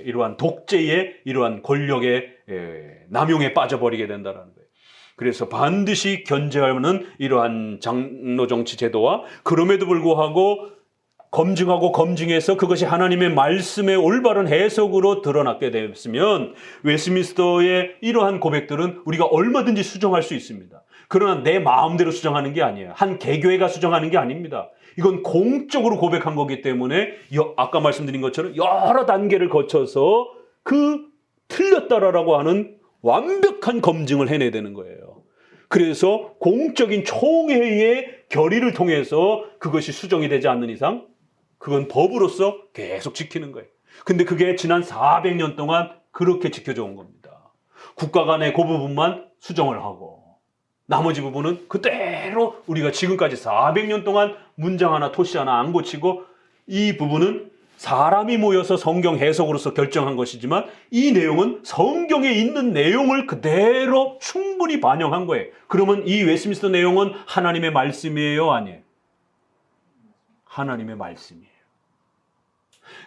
이러한 독재의 이러한 권력의 남용에 빠져버리게 된다는 거예요. 그래서 반드시 견제하는 이러한 장로 정치 제도와, 그럼에도 불구하고 검증하고 검증해서 그것이 하나님의 말씀의 올바른 해석으로 드러나게 되었으면 웨스트민스터의 이러한 고백들은 우리가 얼마든지 수정할 수 있습니다. 그러나 내 마음대로 수정하는 게 아니에요. 한 개교회가 수정하는 게 아닙니다. 이건 공적으로 고백한 거기 때문에 아까 말씀드린 것처럼 여러 단계를 거쳐서 그 틀렸다라고 하는 완벽한 검증을 해내야 되는 거예요. 그래서 공적인 총회의 결의를 통해서 그것이 수정이 되지 않는 이상 그건 법으로서 계속 지키는 거예요. 근데 그게 지난 400년 동안 그렇게 지켜져 온 겁니다. 국가 간의 그 부분만 수정을 하고 나머지 부분은 그대로 우리가 지금까지 400년 동안 문장 하나 토시 하나 안 고치고, 이 부분은 사람이 모여서 성경 해석으로서 결정한 것이지만 이 내용은 성경에 있는 내용을 그대로 충분히 반영한 거예요. 그러면 이 웨스트민스터 내용은 하나님의 말씀이에요, 아니에요? 하나님의 말씀이에요.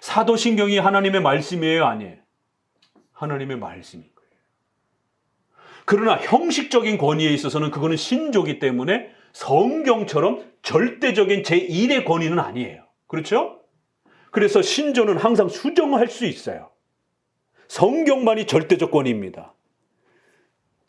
사도신경이 하나님의 말씀이에요, 아니에요? 하나님의 말씀인 거예요. 그러나 형식적인 권위에 있어서는 그거는 신조기 때문에 성경처럼 절대적인 제1의 권위는 아니에요. 그렇죠? 그래서 신조는 항상 수정할 수 있어요. 성경만이 절대적 권위입니다.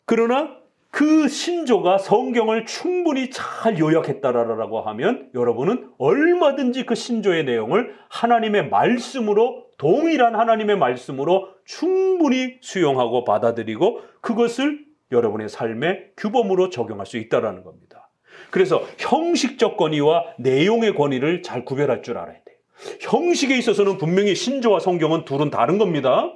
그러나 그 신조가 성경을 충분히 잘 요약했다라고 하면 여러분은 얼마든지 그 신조의 내용을 하나님의 말씀으로, 동일한 하나님의 말씀으로 충분히 수용하고 받아들이고 그것을 여러분의 삶의 규범으로 적용할 수 있다는 겁니다. 그래서 형식적 권위와 내용의 권위를 잘 구별할 줄 알아야 돼요. 형식에 있어서는 분명히 신조와 성경은 둘은 다른 겁니다.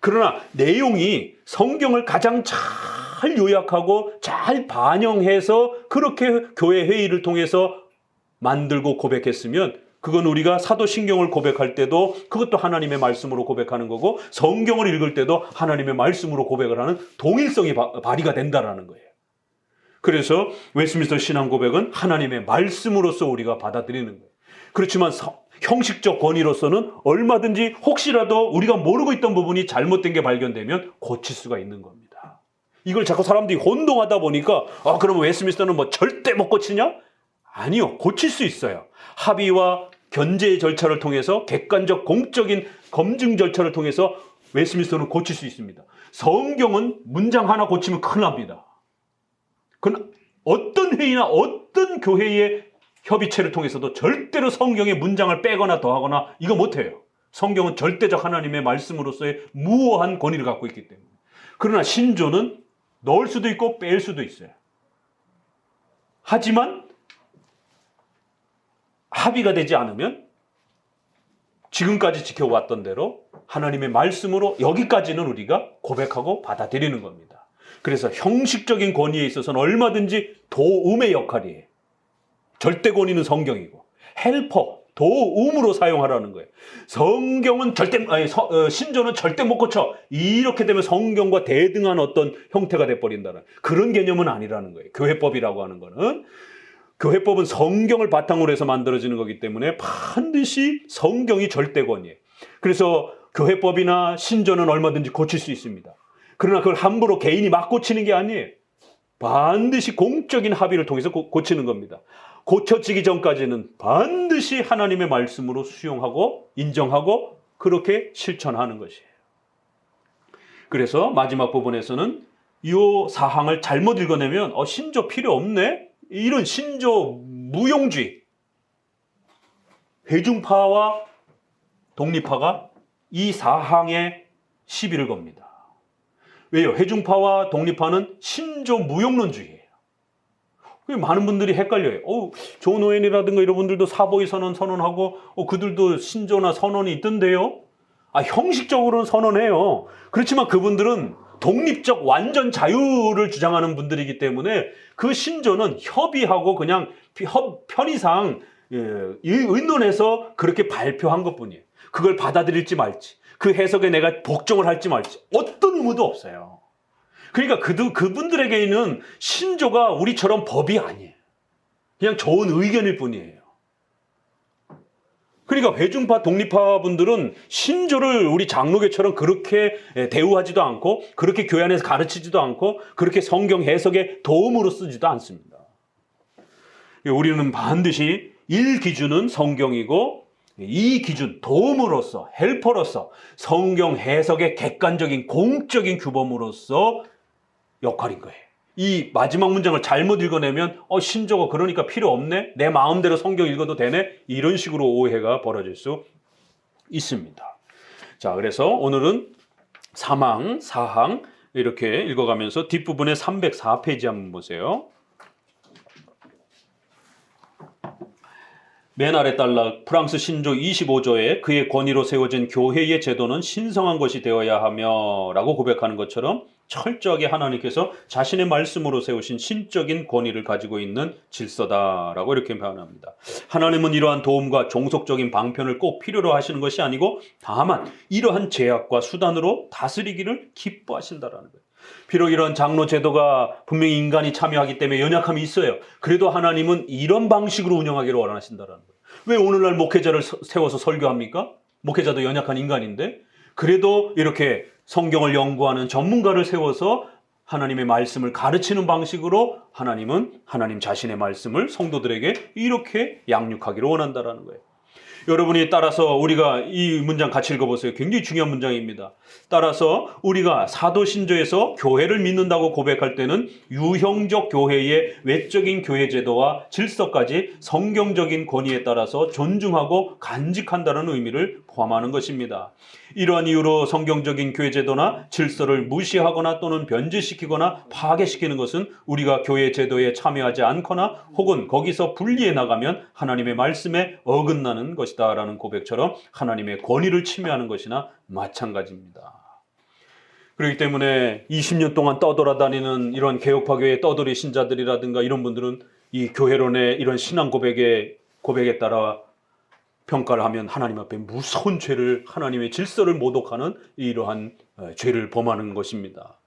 그러나 내용이 성경을 가장 잘 요약하고 잘 반영해서 그렇게 교회 회의를 통해서 만들고 고백했으면 그건 우리가 사도신경을 고백할 때도 그것도 하나님의 말씀으로 고백하는 거고, 성경을 읽을 때도 하나님의 말씀으로 고백을 하는 동일성이 발휘가 된다는 거예요. 그래서 웨스트민스터 신앙 고백은 하나님의 말씀으로서 우리가 받아들이는 거예요. 그렇지만 형식적 권위로서는 얼마든지 혹시라도 우리가 모르고 있던 부분이 잘못된 게 발견되면 고칠 수가 있는 겁니다. 이걸 자꾸 사람들이 혼동하다 보니까 그러면 웨스트민스터는 뭐 절대 못 고치냐? 아니요, 고칠 수 있어요. 합의와 견제의 절차를 통해서 객관적 공적인 검증 절차를 통해서 웨스트민스터는 고칠 수 있습니다. 성경은 문장 하나 고치면 큰일 납니다. 그건 어떤 회의나 어떤 교회의 협의체를 통해서도 절대로 성경의 문장을 빼거나 더하거나 이거 못해요. 성경은 절대적 하나님의 말씀으로서의 무한한 권위를 갖고 있기 때문에. 그러나 신조는 넣을 수도 있고 뺄 수도 있어요. 하지만 합의가 되지 않으면 지금까지 지켜왔던 대로 하나님의 말씀으로 여기까지는 우리가 고백하고 받아들이는 겁니다. 그래서 형식적인 권위에 있어서는 얼마든지 도움의 역할이에요. 절대 권위는 성경이고 헬퍼, 도움으로 사용하라는 거예요. 성경은 절대 신조는 절대 못 고쳐. 이렇게 되면 성경과 대등한 어떤 형태가 돼 버린다는 그런 개념은 아니라는 거예요. 교회법이라고 하는 거는 교회법은 성경을 바탕으로 해서 만들어지는 거기 때문에 반드시 성경이 절대권이에요. 그래서 교회법이나 신조는 얼마든지 고칠 수 있습니다. 그러나 그걸 함부로 개인이 막 고치는 게 아니에요. 반드시 공적인 합의를 통해서 고치는 겁니다. 고쳐지기 전까지는 반드시 하나님의 말씀으로 수용하고 인정하고 그렇게 실천하는 것이에요. 그래서 마지막 부분에서는 이 사항을 잘못 읽어내면 신조 필요 없네? 이런 신조 무용주의. 회중파와 독립파가 이 사항에 시비를 겁니다. 왜요? 회중파와 독립파는 신조 무용론주의예요. 많은 분들이 헷갈려요. 존 오웬이라든가 이런 분들도 사보이 선언하고 그들도 신조나 선언이 있던데요. 형식적으로는 선언해요. 그렇지만 그분들은 독립적 완전 자유를 주장하는 분들이기 때문에 그 신조는 협의하고 그냥 편의상 의논해서 그렇게 발표한 것뿐이에요. 그걸 받아들일지 말지, 그 해석에 내가 복종을 할지 말지 어떤 의무도 없어요. 그러니까 그분들에게는 신조가 우리처럼 법이 아니에요. 그냥 좋은 의견일 뿐이에요. 그러니까 회중파, 독립파 분들은 신조를 우리 장로교처럼 그렇게 대우하지도 않고 그렇게 교회 안에서 가르치지도 않고 그렇게 성경 해석에 도움으로 쓰지도 않습니다. 우리는 반드시 1기준은 성경이고 2기준, 도움으로서, 헬퍼로서 성경 해석의 객관적인 공적인 규범으로서 역할인 거예요. 이 마지막 문장을 잘못 읽어내면 신조가 그러니까 필요 없네? 내 마음대로 성경 읽어도 되네? 이런 식으로 오해가 벌어질 수 있습니다. 자, 그래서 오늘은 사항 이렇게 읽어가면서 뒷부분에 304페이지 한번 보세요. 맨 아래 딸락 프랑스 신조 25조에 그의 권위로 세워진 교회의 제도는 신성한 것이 되어야 하며 라고 고백하는 것처럼 철저하게 하나님께서 자신의 말씀으로 세우신 신적인 권위를 가지고 있는 질서다라고 이렇게 표현합니다. 하나님은 이러한 도움과 종속적인 방편을 꼭 필요로 하시는 것이 아니고 다만 이러한 제약과 수단으로 다스리기를 기뻐하신다라는 거예요. 비록 이런 장로 제도가 분명히 인간이 참여하기 때문에 연약함이 있어요. 그래도 하나님은 이런 방식으로 운영하기를 원하신다라는 거예요. 왜 오늘날 목회자를 세워서 설교합니까? 목회자도 연약한 인간인데 그래도 이렇게 성경을 연구하는 전문가를 세워서 하나님의 말씀을 가르치는 방식으로 하나님은 하나님 자신의 말씀을 성도들에게 이렇게 양육하기를 원한다라는 거예요. 여러분이 따라서 우리가 이 문장 같이 읽어보세요. 굉장히 중요한 문장입니다. 따라서 우리가 사도신조에서 교회를 믿는다고 고백할 때는 유형적 교회의 외적인 교회 제도와 질서까지 성경적인 권위에 따라서 존중하고 간직한다는 의미를 포함하는 것입니다. 이러한 이유로 성경적인 교회 제도나 질서를 무시하거나 또는 변질시키거나 파괴시키는 것은 우리가 교회 제도에 참여하지 않거나 혹은 거기서 분리해 나가면 하나님의 말씀에 어긋나는 것이다 라는 고백처럼 하나님의 권위를 침해하는 것이나 마찬가지입니다. 그렇기 때문에 20년 동안 떠돌아다니는 이런 개혁파 교회 떠돌이 신자들이라든가 이런 분들은 이 교회론의 이런 신앙 고백에 따라 평가를 하면 하나님 앞에 무서운 죄를 하나님의 질서를 모독하는 이러한 죄를 범하는 것입니다.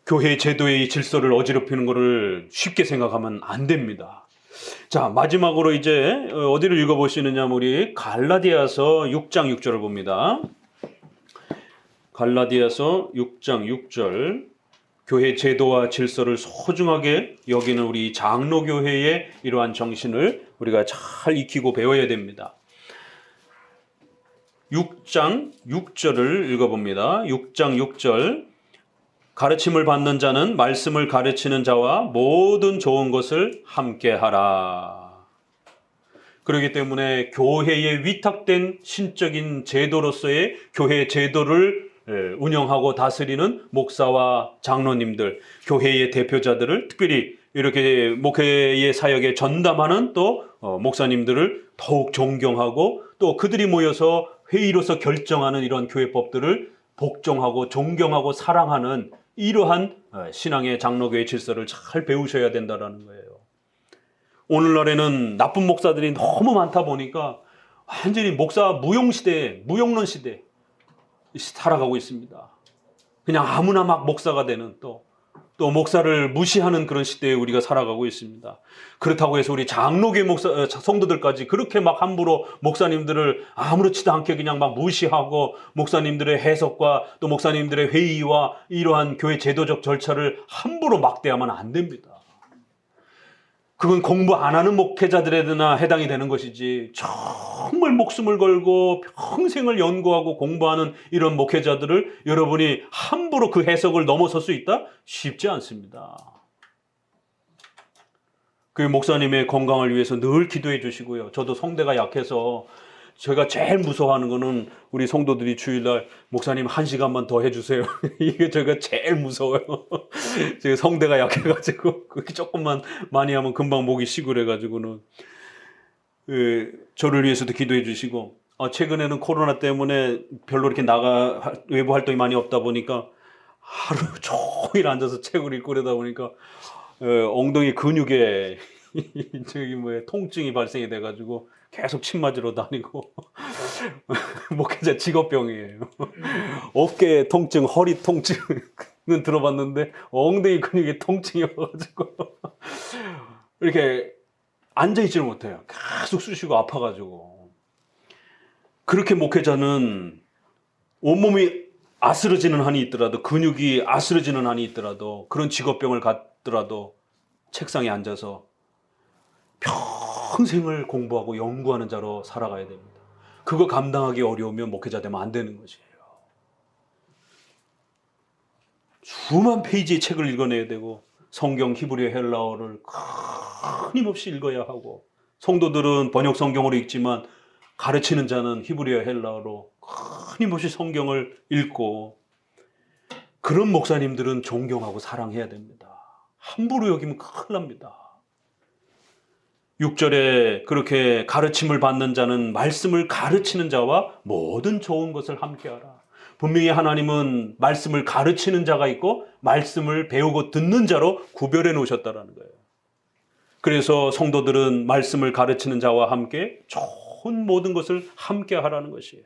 교회 제도의 질서를 어지럽히는 것을 쉽게 생각하면 안 됩니다. 자, 마지막으로 이제 어디를 읽어보시느냐 우리 갈라디아서 6장 6절을 봅니다. 갈라디아서 6장 6절 교회 제도와 질서를 소중하게 여기는 우리 장로교회의 이러한 정신을 우리가 잘 익히고 배워야 됩니다. 6장 6절을 읽어봅니다. 6장 6절 가르침을 받는 자는 말씀을 가르치는 자와 모든 좋은 것을 함께 하라. 그렇기 때문에 교회에 위탁된 신적인 제도로서의 교회 제도를 운영하고 다스리는 목사와 장로님들, 교회의 대표자들을 특별히 이렇게 목회의 사역에 전담하는 또 목사님들을 더욱 존경하고 또 그들이 모여서 회의로서 결정하는 이런 교회법들을 복종하고 존경하고 사랑하는 이러한 신앙의 장로교의 질서를 잘 배우셔야 된다는 거예요. 오늘날에는 나쁜 목사들이 너무 많다 보니까 완전히 목사 무용시대, 무용론 시대 살아가고 있습니다. 그냥 아무나 막 목사가 되는 또 목사를 무시하는 그런 시대에 우리가 살아가고 있습니다. 그렇다고 해서 우리 장로교 목사 성도들까지 그렇게 막 함부로 목사님들을 아무렇지도 않게 그냥 막 무시하고 목사님들의 해석과 또 목사님들의 회의와 이러한 교회 제도적 절차를 함부로 막대하면 안 됩니다. 그건 공부 안 하는 목회자들에나 해당이 되는 것이지, 정말 목숨을 걸고 평생을 연구하고 공부하는 이런 목회자들을 여러분이 함부로 그 해석을 넘어설 수 있다? 쉽지 않습니다. 그 목사님의 건강을 위해서 늘 기도해 주시고요. 저도 성대가 약해서 제가 제일 무서워하는 거는 우리 성도들이 주일날 목사님 1시간만 더 해주세요. 이게 제가 제일 무서워요. 제가 성대가 약해가지고 그렇게 조금만 많이 하면 금방 목이 쉬고 그래가지고는 저를 위해서도 기도해 주시고, 최근에는 코로나 때문에 별로 이렇게 외부 활동이 많이 없다 보니까 하루 종일 앉아서 책을 읽고 그러다 보니까 엉덩이 근육에 통증이 발생이 돼가지고 계속 침 맞으러 다니고 목회자 직업병이에요. 어깨 통증, 허리 통증은 들어봤는데 엉덩이 근육에 통증이 와가지고 이렇게 앉아있지를 못해요. 계속 쑤시고 아파가지고. 그렇게 목회자는 온몸이 아스러지는 한이 있더라도, 근육이 아스러지는 한이 있더라도, 그런 직업병을 갖더라도 책상에 앉아서 평생을 공부하고 연구하는 자로 살아가야 됩니다. 그거 감당하기 어려우면 목회자 되면 안 되는 것이에요. 수만 페이지의 책을 읽어내야 되고, 성경 히브리어 헬라어를 끊임없이 읽어야 하고, 성도들은 번역 성경으로 읽지만 가르치는 자는 히브리어 헬라어로 끊임없이 성경을 읽고, 그런 목사님들은 존경하고 사랑해야 됩니다. 함부로 여기면 큰일 납니다. 6절에 그렇게 가르침을 받는 자는 말씀을 가르치는 자와 모든 좋은 것을 함께하라. 분명히 하나님은 말씀을 가르치는 자가 있고 말씀을 배우고 듣는 자로 구별해 놓으셨다는 거예요. 그래서 성도들은 말씀을 가르치는 자와 함께 좋은 모든 것을 함께하라는 것이에요.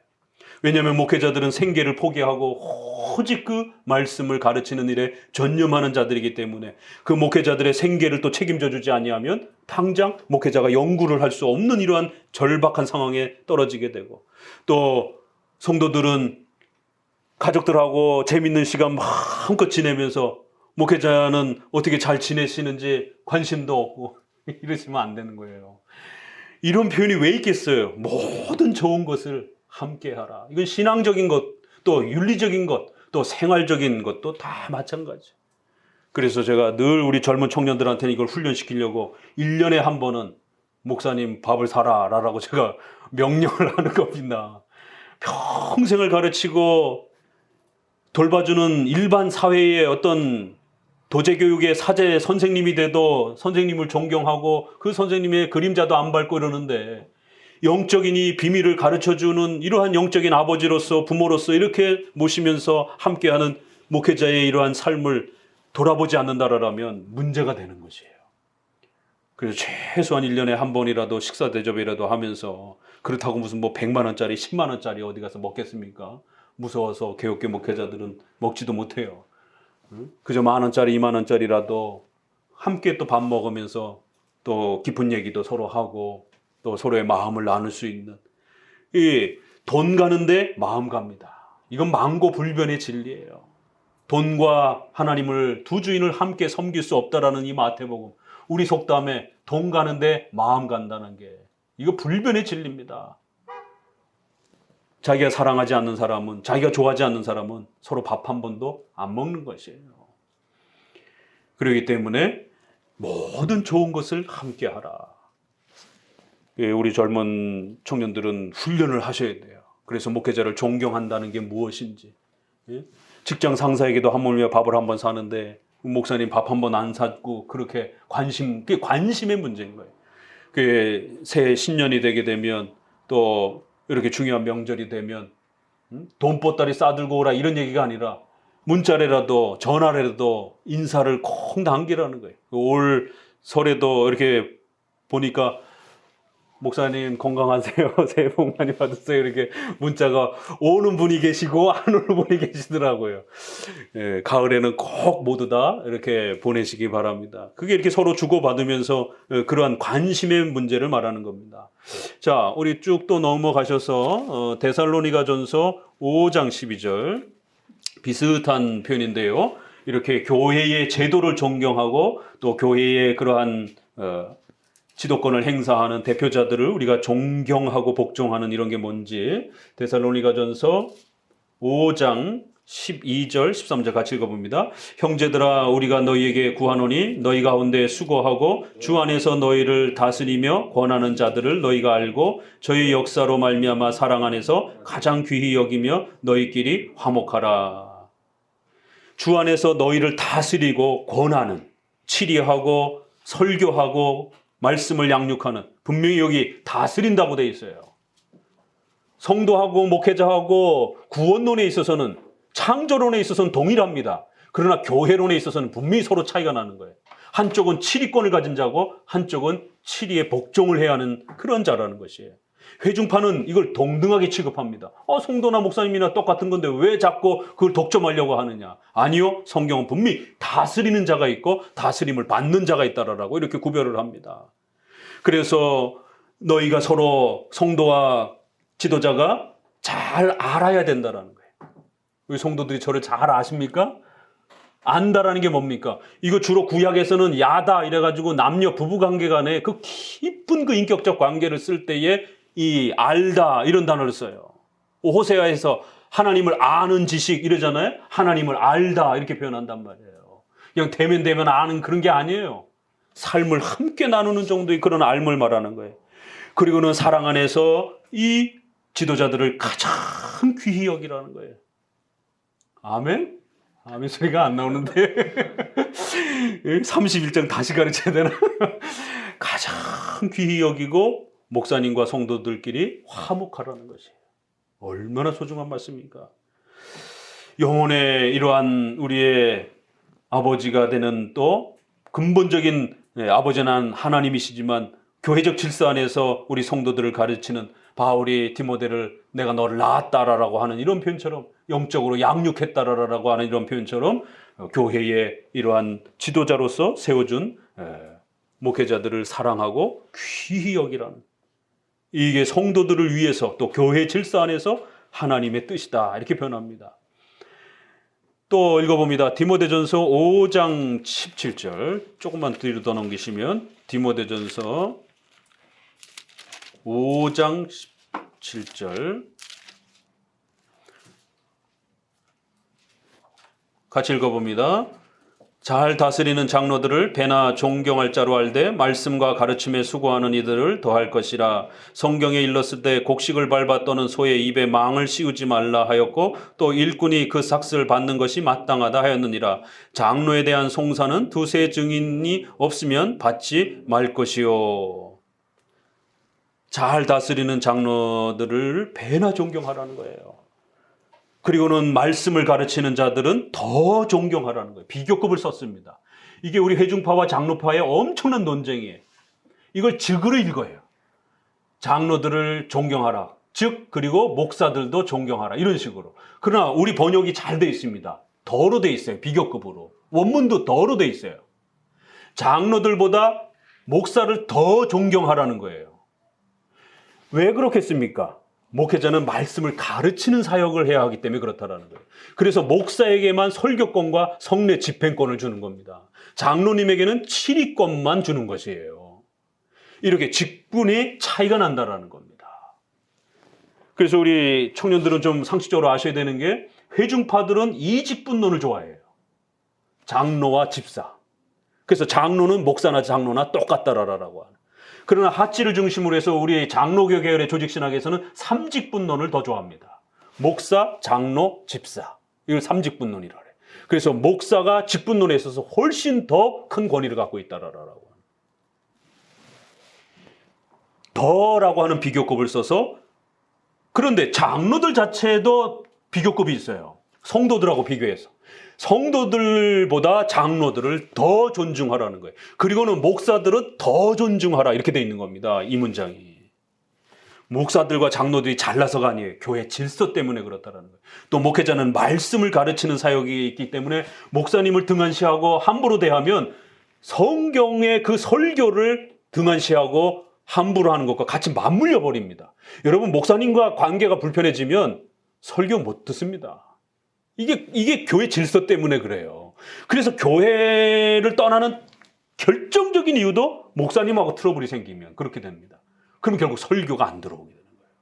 왜냐하면 목회자들은 생계를 포기하고 오직 그 말씀을 가르치는 일에 전념하는 자들이기 때문에, 그 목회자들의 생계를 또 책임져 주지 아니하면 당장 목회자가 연구를 할 수 없는 이러한 절박한 상황에 떨어지게 되고, 또 성도들은 가족들하고 재밌는 시간 마음껏 지내면서 목회자는 어떻게 잘 지내시는지 관심도 없고 이러시면 안 되는 거예요. 이런 표현이 왜 있겠어요? 모든 좋은 것을 함께하라. 이건 신앙적인 것, 또 윤리적인 것, 또 생활적인 것도 다 마찬가지. 그래서 제가 늘 우리 젊은 청년들한테는 이걸 훈련시키려고 1년에 한 번은 목사님 밥을 사라 라고 제가 명령을 하는 겁니다. 평생을 가르치고 돌봐주는 일반 사회의 어떤 도제교육의 사제 선생님이 돼도 선생님을 존경하고 그 선생님의 그림자도 안 밟고 이러는데, 영적인 이 비밀을 가르쳐주는 이러한 영적인 아버지로서, 부모로서 이렇게 모시면서 함께하는 목회자의 이러한 삶을 돌아보지 않는다라면 문제가 되는 것이에요. 그래서 최소한 1년에 한 번이라도 식사 대접이라도 하면서, 그렇다고 무슨 100만 원짜리 10만 원짜리 어디 가서 먹겠습니까? 무서워서 개혁교 목회자들은 먹지도 못해요. 그저 1만 원짜리 2만 원짜리라도 함께 또 밥 먹으면서 또 깊은 얘기도 서로 하고 또 서로의 마음을 나눌 수 있는, 이 돈 가는데 마음 갑니다. 이건 만고불변의 진리예요. 돈과 하나님을, 두 주인을 함께 섬길 수 없다라는 이 마태복음, 우리 속담에 돈 가는데 마음 간다는 게, 이거 불변의 진리입니다. 자기가 사랑하지 않는 사람은, 자기가 좋아하지 않는 사람은 서로 밥 한 번도 안 먹는 것이에요. 그렇기 때문에 모든 좋은 것을 함께 하라. 우리 젊은 청년들은 훈련을 하셔야 돼요. 그래서 목회자를 존경한다는 게 무엇인지. 직장 상사에게도 하물며 밥을 한 번 사는데 목사님 밥 한 번 안 사고 그렇게 그게 관심의 문제인 거예요. 그게 새 신년이 되게 되면, 또 이렇게 중요한 명절이 되면 돈보따리 싸들고 오라 이런 얘기가 아니라 문자라도 전화라도 인사를 콩 남기라는 거예요. 올 설에도 이렇게 보니까 목사님 건강하세요. 새해 복 많이 받으세요. 이렇게 문자가 오는 분이 계시고 안 오는 분이 계시더라고요. 예, 가을에는 꼭 모두 다 이렇게 보내시기 바랍니다. 그게 이렇게 서로 주고받으면서 그러한 관심의 문제를 말하는 겁니다. 자, 우리 쭉 또 넘어가셔서 데살로니가전서 5장 12절 비슷한 표현인데요. 이렇게 교회의 제도를 존경하고 또 교회의 그러한 지도권을 행사하는 대표자들을 우리가 존경하고 복종하는 이런 게 뭔지 데살로니가전서 5장 12절 13절 같이 읽어봅니다. 형제들아 우리가 너희에게 구하노니 너희 가운데 수고하고 주 안에서 너희를 다스리며 권하는 자들을 너희가 알고 저희 역사로 말미암아 사랑 안에서 가장 귀히 여기며 너희끼리 화목하라. 주 안에서 너희를 다스리고 권하는, 치리하고 설교하고 말씀을 양육하는, 분명히 여기 다스린다고 돼 있어요. 성도하고 목회자하고 구원론에 있어서는, 창조론에 있어서는 동일합니다. 그러나 교회론에 있어서는 분명히 서로 차이가 나는 거예요. 한쪽은 치리권을 가진 자고 한쪽은 치리에 복종을 해야 하는 그런 자라는 것이에요. 회중파는 이걸 동등하게 취급합니다. 성도나 목사님이나 똑같은 건데 왜 자꾸 그걸 독점하려고 하느냐. 아니요, 성경은 분명히 다스리는 자가 있고 다스림을 받는 자가 있다라고 이렇게 구별을 합니다. 그래서 너희가 서로 성도와 지도자가 잘 알아야 된다라는 거예요. 우리 성도들이 저를 잘 아십니까? 안다라는 게 뭡니까? 이거 주로 구약에서는 야다 이래가지고 남녀 부부관계 간에 그 깊은 그 인격적 관계를 쓸 때에 이 알다 이런 단어를 써요. 호세아에서 하나님을 아는 지식 이러잖아요. 하나님을 알다 이렇게 표현한단 말이에요. 그냥 대면 아는 그런 게 아니에요. 삶을 함께 나누는 정도의 그런 알물 말하는 거예요. 그리고는 사랑 안에서 이 지도자들을 가장 귀히 여기라는 거예요. 아멘? 아멘 소리가 안 나오는데 31장 다시 가르쳐야 되나? 가장 귀히 여기고 목사님과 성도들끼리 화목하라는 것이에요. 얼마나 소중한 말씀입니까? 영혼의 이러한 우리의 아버지가 되는 또 근본적인 아버지는 하나님이시지만 교회적 질서 안에서 우리 성도들을 가르치는 바울이 디모데를 내가 너를 낳았다라고 하는 이런 표현처럼 영적으로 양육했다라고 하는 이런 표현처럼 교회의 이러한 지도자로서 세워준 목회자들을 사랑하고 귀히 여기라는 이게 성도들을 위해서 또 교회 질서 안에서 하나님의 뜻이다 이렇게 표현합니다. 또 읽어봅니다. 디모데전서 5장 17절 조금만 뒤로 더 넘기시면 디모데전서 5장 17절 같이 읽어봅니다. 잘 다스리는 장로들을 배나 존경할 자로 알되 말씀과 가르침에 수고하는 이들을 더할 것이라. 성경에 일렀을 때 곡식을 밟아 떠는 소의 입에 망을 씌우지 말라 하였고 또 일꾼이 그 삭슬을 받는 것이 마땅하다 하였느니라. 장로에 대한 송사는 두세 증인이 없으면 받지 말 것이요. 잘 다스리는 장로들을 배나 존경하라는 거예요. 그리고는 말씀을 가르치는 자들은 더 존경하라는 거예요. 비교급을 썼습니다. 이게 우리 회중파와 장로파의 엄청난 논쟁이에요. 이걸 즉으로 읽어요. 장로들을 존경하라. 즉 그리고 목사들도 존경하라. 이런 식으로. 그러나 우리 번역이 잘 돼 있습니다. 더로 돼 있어요. 비교급으로. 원문도 더로 돼 있어요. 장로들보다 목사를 더 존경하라는 거예요. 왜 그렇겠습니까? 목회자는 말씀을 가르치는 사역을 해야 하기 때문에 그렇다라는 거예요. 그래서 목사에게만 설교권과 성례 집행권을 주는 겁니다. 장로님에게는 치리권만 주는 것이에요. 이렇게 직분이 차이가 난다라는 겁니다. 그래서 우리 청년들은 좀 상식적으로 아셔야 되는 게 회중파들은 이직분론을 좋아해요. 장로와 집사. 그래서 장로는 목사나 장로나 똑같다라고 하는. 그러나 핫지를 중심으로 해서 우리 장로교 계열의 조직신학에서는 삼직분론을 더 좋아합니다. 목사, 장로, 집사. 이걸 삼직분론이라 그래요. 그래서 목사가 직분론에 있어서 훨씬 더 큰 권위를 갖고 있다라고 하는. 더라고 하는 비교급을 써서 그런데 장로들 자체도 비교급이 있어요. 성도들하고 비교해서. 성도들보다 장로들을 더 존중하라는 거예요. 그리고는 목사들은 더 존중하라 이렇게 돼 있는 겁니다. 이 문장이. 목사들과 장로들이 잘나서가 아니에요. 교회 질서 때문에 그렇다라는 거예요. 또 목회자는 말씀을 가르치는 사역이 있기 때문에 목사님을 등한시하고 함부로 대하면 성경의 그 설교를 등한시하고 함부로 하는 것과 같이 맞물려 버립니다. 여러분, 목사님과 관계가 불편해지면 설교 못 듣습니다. 이게 교회 질서 때문에 그래요. 그래서 교회를 떠나는 결정적인 이유도 목사님하고 트러블이 생기면 그렇게 됩니다. 그럼 결국 설교가 안 들어오게 되는 거예요.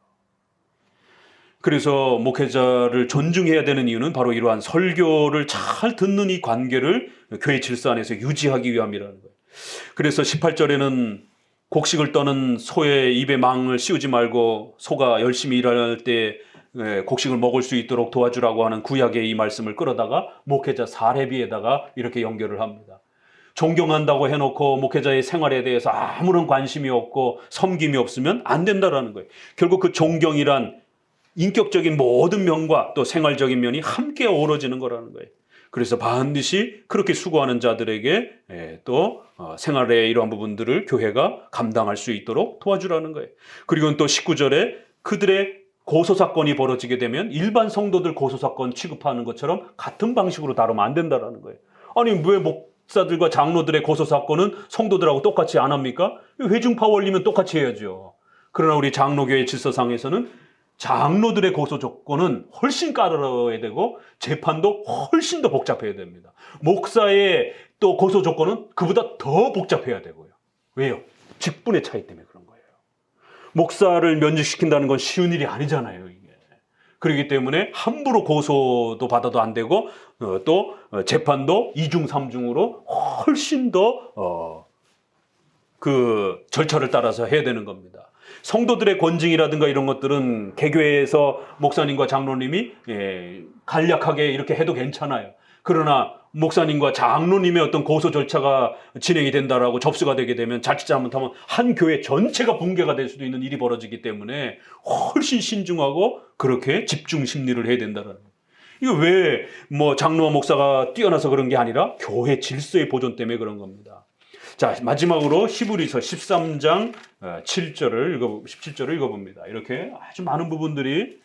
그래서 목회자를 존중해야 되는 이유는 바로 이러한 설교를 잘 듣는 이 관계를 교회 질서 안에서 유지하기 위함이라는 거예요. 그래서 18절에는 곡식을 떠는 소의 입에 망을 씌우지 말고 소가 열심히 일할 때 곡식을 먹을 수 있도록 도와주라고 하는 구약의 이 말씀을 끌어다가 목회자 사례비에다가 이렇게 연결을 합니다. 존경한다고 해놓고 목회자의 생활에 대해서 아무런 관심이 없고 섬김이 없으면 안 된다라는 거예요. 결국 그 존경이란 인격적인 모든 면과 또 생활적인 면이 함께 어우러지는 거라는 거예요. 그래서 반드시 그렇게 수고하는 자들에게 또 생활의 이러한 부분들을 교회가 감당할 수 있도록 도와주라는 거예요. 그리고 또 19절에 그들의 고소사건이 벌어지게 되면 일반 성도들 고소사건 취급하는 것처럼 같은 방식으로 다루면 안 된다라는 거예요. 아니 왜 목사들과 장로들의 고소사건은 성도들하고 똑같이 안 합니까? 회중파 올리면 똑같이 해야죠. 그러나 우리 장로교회 질서상에서는 장로들의 고소 조건은 훨씬 까다로워야 되고 재판도 훨씬 더 복잡해야 됩니다. 목사의 또 고소 조건은 그보다 더 복잡해야 되고요. 왜요? 직분의 차이 때문에 그런 거예요. 목사를 면직시킨다는 건 쉬운 일이 아니잖아요, 이게. 그렇기 때문에 함부로 고소도 받아도 안 되고 또 재판도 2중, 3중으로 훨씬 더 그 절차를 따라서 해야 되는 겁니다. 성도들의 권징이라든가 이런 것들은 개교회에서 목사님과 장로님이 간략하게 이렇게 해도 괜찮아요. 그러나 목사님과 장로님의 어떤 고소 절차가 진행이 된다라고 접수가 되게 되면 자칫 잘못하면 한 교회 전체가 붕괴가 될 수도 있는 일이 벌어지기 때문에 훨씬 신중하고 그렇게 집중 심리를 해야 된다라는 거예요. 이거 왜 뭐 장로와 목사가 뛰어나서 그런 게 아니라 교회 질서의 보존 때문에 그런 겁니다. 자, 마지막으로 히브리서 13장 17절을 읽어봅니다. 이렇게 아주 많은 부분들이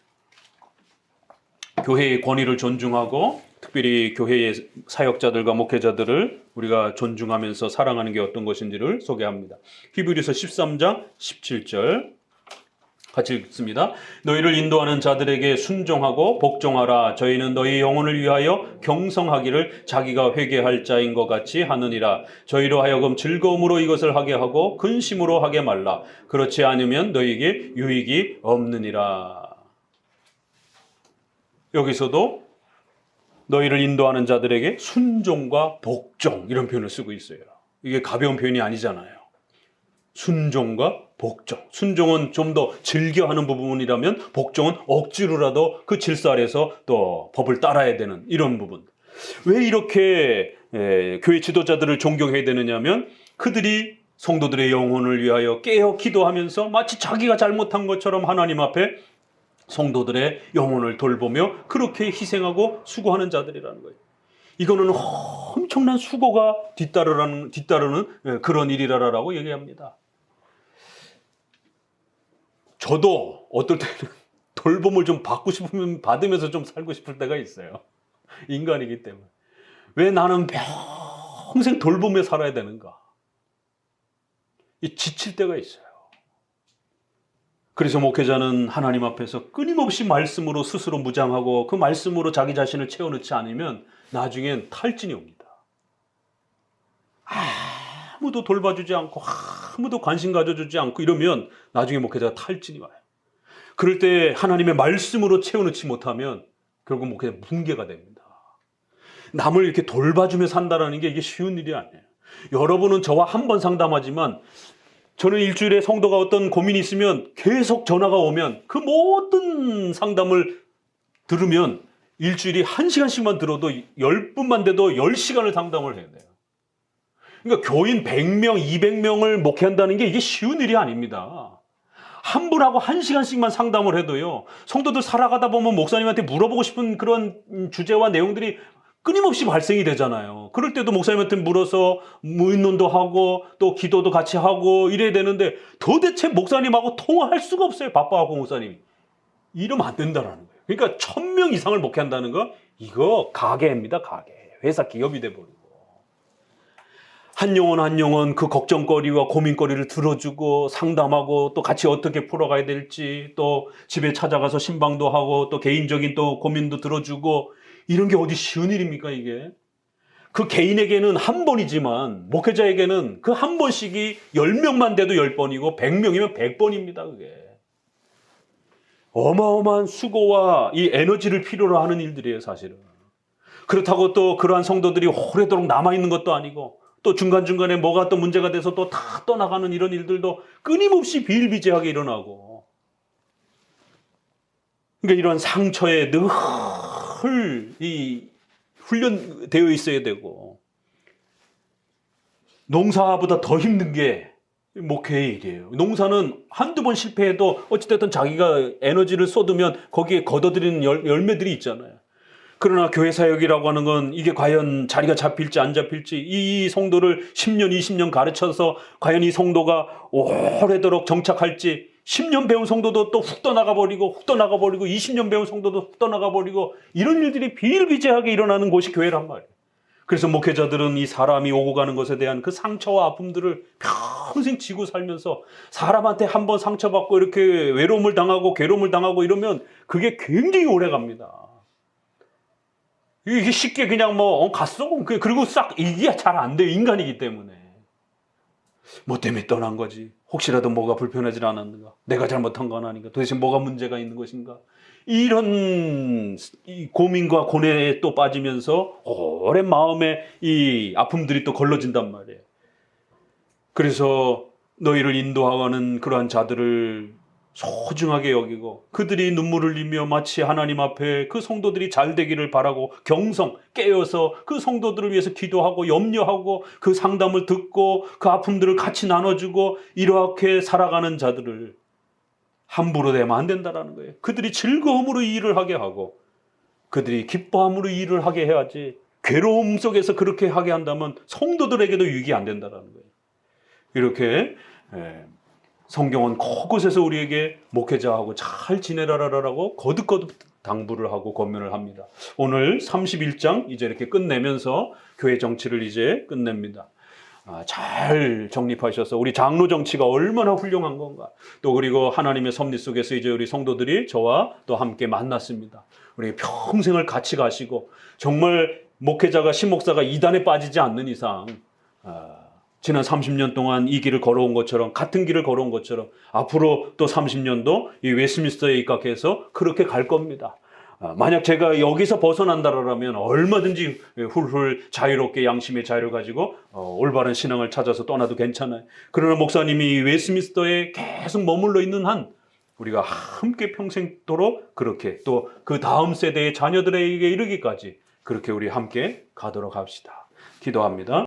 교회의 권위를 존중하고 특별히 교회의 사역자들과 목회자들을 우리가 존중하면서 사랑하는 게 어떤 것인지를 소개합니다. 히브리서 13장 17절 같이 읽습니다. 너희를 인도하는 자들에게 순종하고 복종하라. 저희는 너희 영혼을 위하여 경성하기를 자기가 회개할 자인 것 같이 하느니라. 저희로 하여금 즐거움으로 이것을 하게 하고 근심으로 하게 말라. 그렇지 않으면 너희에게 유익이 없느니라. 여기서도 너희를 인도하는 자들에게 순종과 복종 이런 표현을 쓰고 있어요. 이게 가벼운 표현이 아니잖아요. 순종과 복종. 순종은 좀 더 즐겨하는 부분이라면 복종은 억지로라도 그 질서 아래서 또 법을 따라야 되는 이런 부분. 왜 이렇게 교회 지도자들을 존경해야 되느냐면 그들이 성도들의 영혼을 위하여 깨어 기도하면서 마치 자기가 잘못한 것처럼 하나님 앞에 성도들의 영혼을 돌보며 그렇게 희생하고 수고하는 자들이라는 거예요. 이거는 엄청난 수고가 뒤따르는 그런 일이라고 얘기합니다. 저도 어떨 때는 돌봄을 좀 받고 싶으면 받으면서 좀 살고 싶을 때가 있어요. 인간이기 때문에. 왜 나는 평생 돌보며 살아야 되는가? 지칠 때가 있어요. 그래서 목회자는 하나님 앞에서 끊임없이 말씀으로 스스로 무장하고 그 말씀으로 자기 자신을 채워넣지 않으면 나중엔 탈진이 옵니다. 아무도 돌봐주지 않고 아무도 관심 가져주지 않고 이러면 나중에 목회자가 탈진이 와요. 그럴 때 하나님의 말씀으로 채워넣지 못하면 결국 목회자 붕괴가 됩니다. 남을 이렇게 돌봐주며 산다는 게 이게 쉬운 일이 아니에요. 여러분은 저와 한 번 상담하지만 저는 일주일에 성도가 어떤 고민이 있으면 계속 전화가 오면 그 모든 상담을 들으면 일주일에 1시간씩만 들어도 10분만 돼도 10시간을 상담을 해야 돼요. 그러니까 교인 100명, 200명을 목회한다는 게 이게 쉬운 일이 아닙니다. 한 분하고 1시간씩만 상담을 해도요. 성도들 살아가다 보면 목사님한테 물어보고 싶은 그런 주제와 내용들이 끊임없이 발생이 되잖아요. 그럴 때도 목사님한테 물어서 무인론도 하고 또 기도도 같이 하고 이래야 되는데 도대체 목사님하고 통화할 수가 없어요. 바빠갖고 목사님이. 이러면 안 된다라는 거예요. 그러니까 1000명 이상을 목회한다는 거 이거 가계입니다. 가계. 회사 기업이 돼버리고. 한 영혼 그 걱정거리와 고민거리를 들어주고 상담하고 또 같이 어떻게 풀어가야 될지 또 집에 찾아가서 신방도 하고 또 개인적인 또 고민도 들어주고 이런 게 어디 쉬운 일입니까 이게? 그 개인에게는 한 번이지만 목회자에게는 그 한 번씩이 10명만 돼도 10번이고 100명이면 100번입니다 그게. 어마어마한 수고와 이 에너지를 필요로 하는 일들이에요 사실은. 그렇다고 또 그러한 성도들이 오래도록 남아있는 것도 아니고 또 중간중간에 뭐가 또 문제가 돼서 또 다 떠나가는 이런 일들도 끊임없이 비일비재하게 일어나고. 그러니까 이런 상처에 늘 이 훈련되어 있어야 되고 농사보다 더 힘든 게 목회의 일이에요. 농사는 한두 번 실패해도 어찌됐든 자기가 에너지를 쏟으면 거기에 거둬들이는 열매들이 있잖아요. 그러나 교회 사역이라고 하는 건 이게 과연 자리가 잡힐지 안 잡힐지 이 성도를 10년, 20년 가르쳐서 과연 이 성도가 오래도록 정착할지 10년 배운 성도도 또 훅 떠나가버리고 20년 배운 성도도 훅 떠나가버리고 이런 일들이 비일비재하게 일어나는 곳이 교회란 말이에요. 그래서 목회자들은 이 사람이 오고 가는 것에 대한 그 상처와 아픔들을 평생 지고 살면서 사람한테 한번 상처받고 이렇게 외로움을 당하고 괴로움을 당하고 이러면 그게 굉장히 오래 갑니다. 이게 쉽게 그냥 갔어? 그리고 싹 이게 잘 안 돼요. 인간이기 때문에. 뭐 때문에 떠난 거지? 혹시라도 뭐가 불편하지 않았는가? 내가 잘못한 건 아닌가? 도대체 뭐가 문제가 있는 것인가? 이런 이 고민과 고뇌에 또 빠지면서 오랜 마음에 이 아픔들이 또 걸러진단 말이에요. 그래서 너희를 인도하는 그러한 자들을 소중하게 여기고 그들이 눈물을 흘리며 마치 하나님 앞에 그 성도들이 잘 되기를 바라고 경성 깨어서 그 성도들을 위해서 기도하고 염려하고 그 상담을 듣고 그 아픔들을 같이 나눠주고 이렇게 살아가는 자들을 함부로 대면 안 된다라는 거예요. 그들이 즐거움으로 이 일을 하게 하고 그들이 기뻐함으로 이 일을 하게 해야지 괴로움 속에서 그렇게 하게 한다면 성도들에게도 유익이 안 된다라는 거예요. 이렇게 성경은 곳곳에서 우리에게 목회자하고 잘 지내라라고 거듭거듭 당부를 하고 권면을 합니다. 오늘 31장 이제 이렇게 끝내면서 교회 정치를 이제 끝냅니다. 잘 정립하셔서 우리 장로 정치가 얼마나 훌륭한 건가. 또 그리고 하나님의 섭리 속에서 이제 우리 성도들이 저와 또 함께 만났습니다. 우리 평생을 같이 가시고 정말 목회자가 신목사가 이단에 빠지지 않는 이상 지난 30년 동안 이 길을 걸어온 것처럼 같은 길을 걸어온 것처럼 앞으로 또 30년도 이 웨스트민스터에 입각해서 그렇게 갈 겁니다. 만약 제가 여기서 벗어난다라면 얼마든지 훌훌 자유롭게 양심의 자유를 가지고 올바른 신앙을 찾아서 떠나도 괜찮아요. 그러나 목사님이 웨스트민스터에 계속 머물러 있는 한 우리가 함께 평생도록 그렇게 또 그 다음 세대의 자녀들에게 이르기까지 그렇게 우리 함께 가도록 합시다. 기도합니다.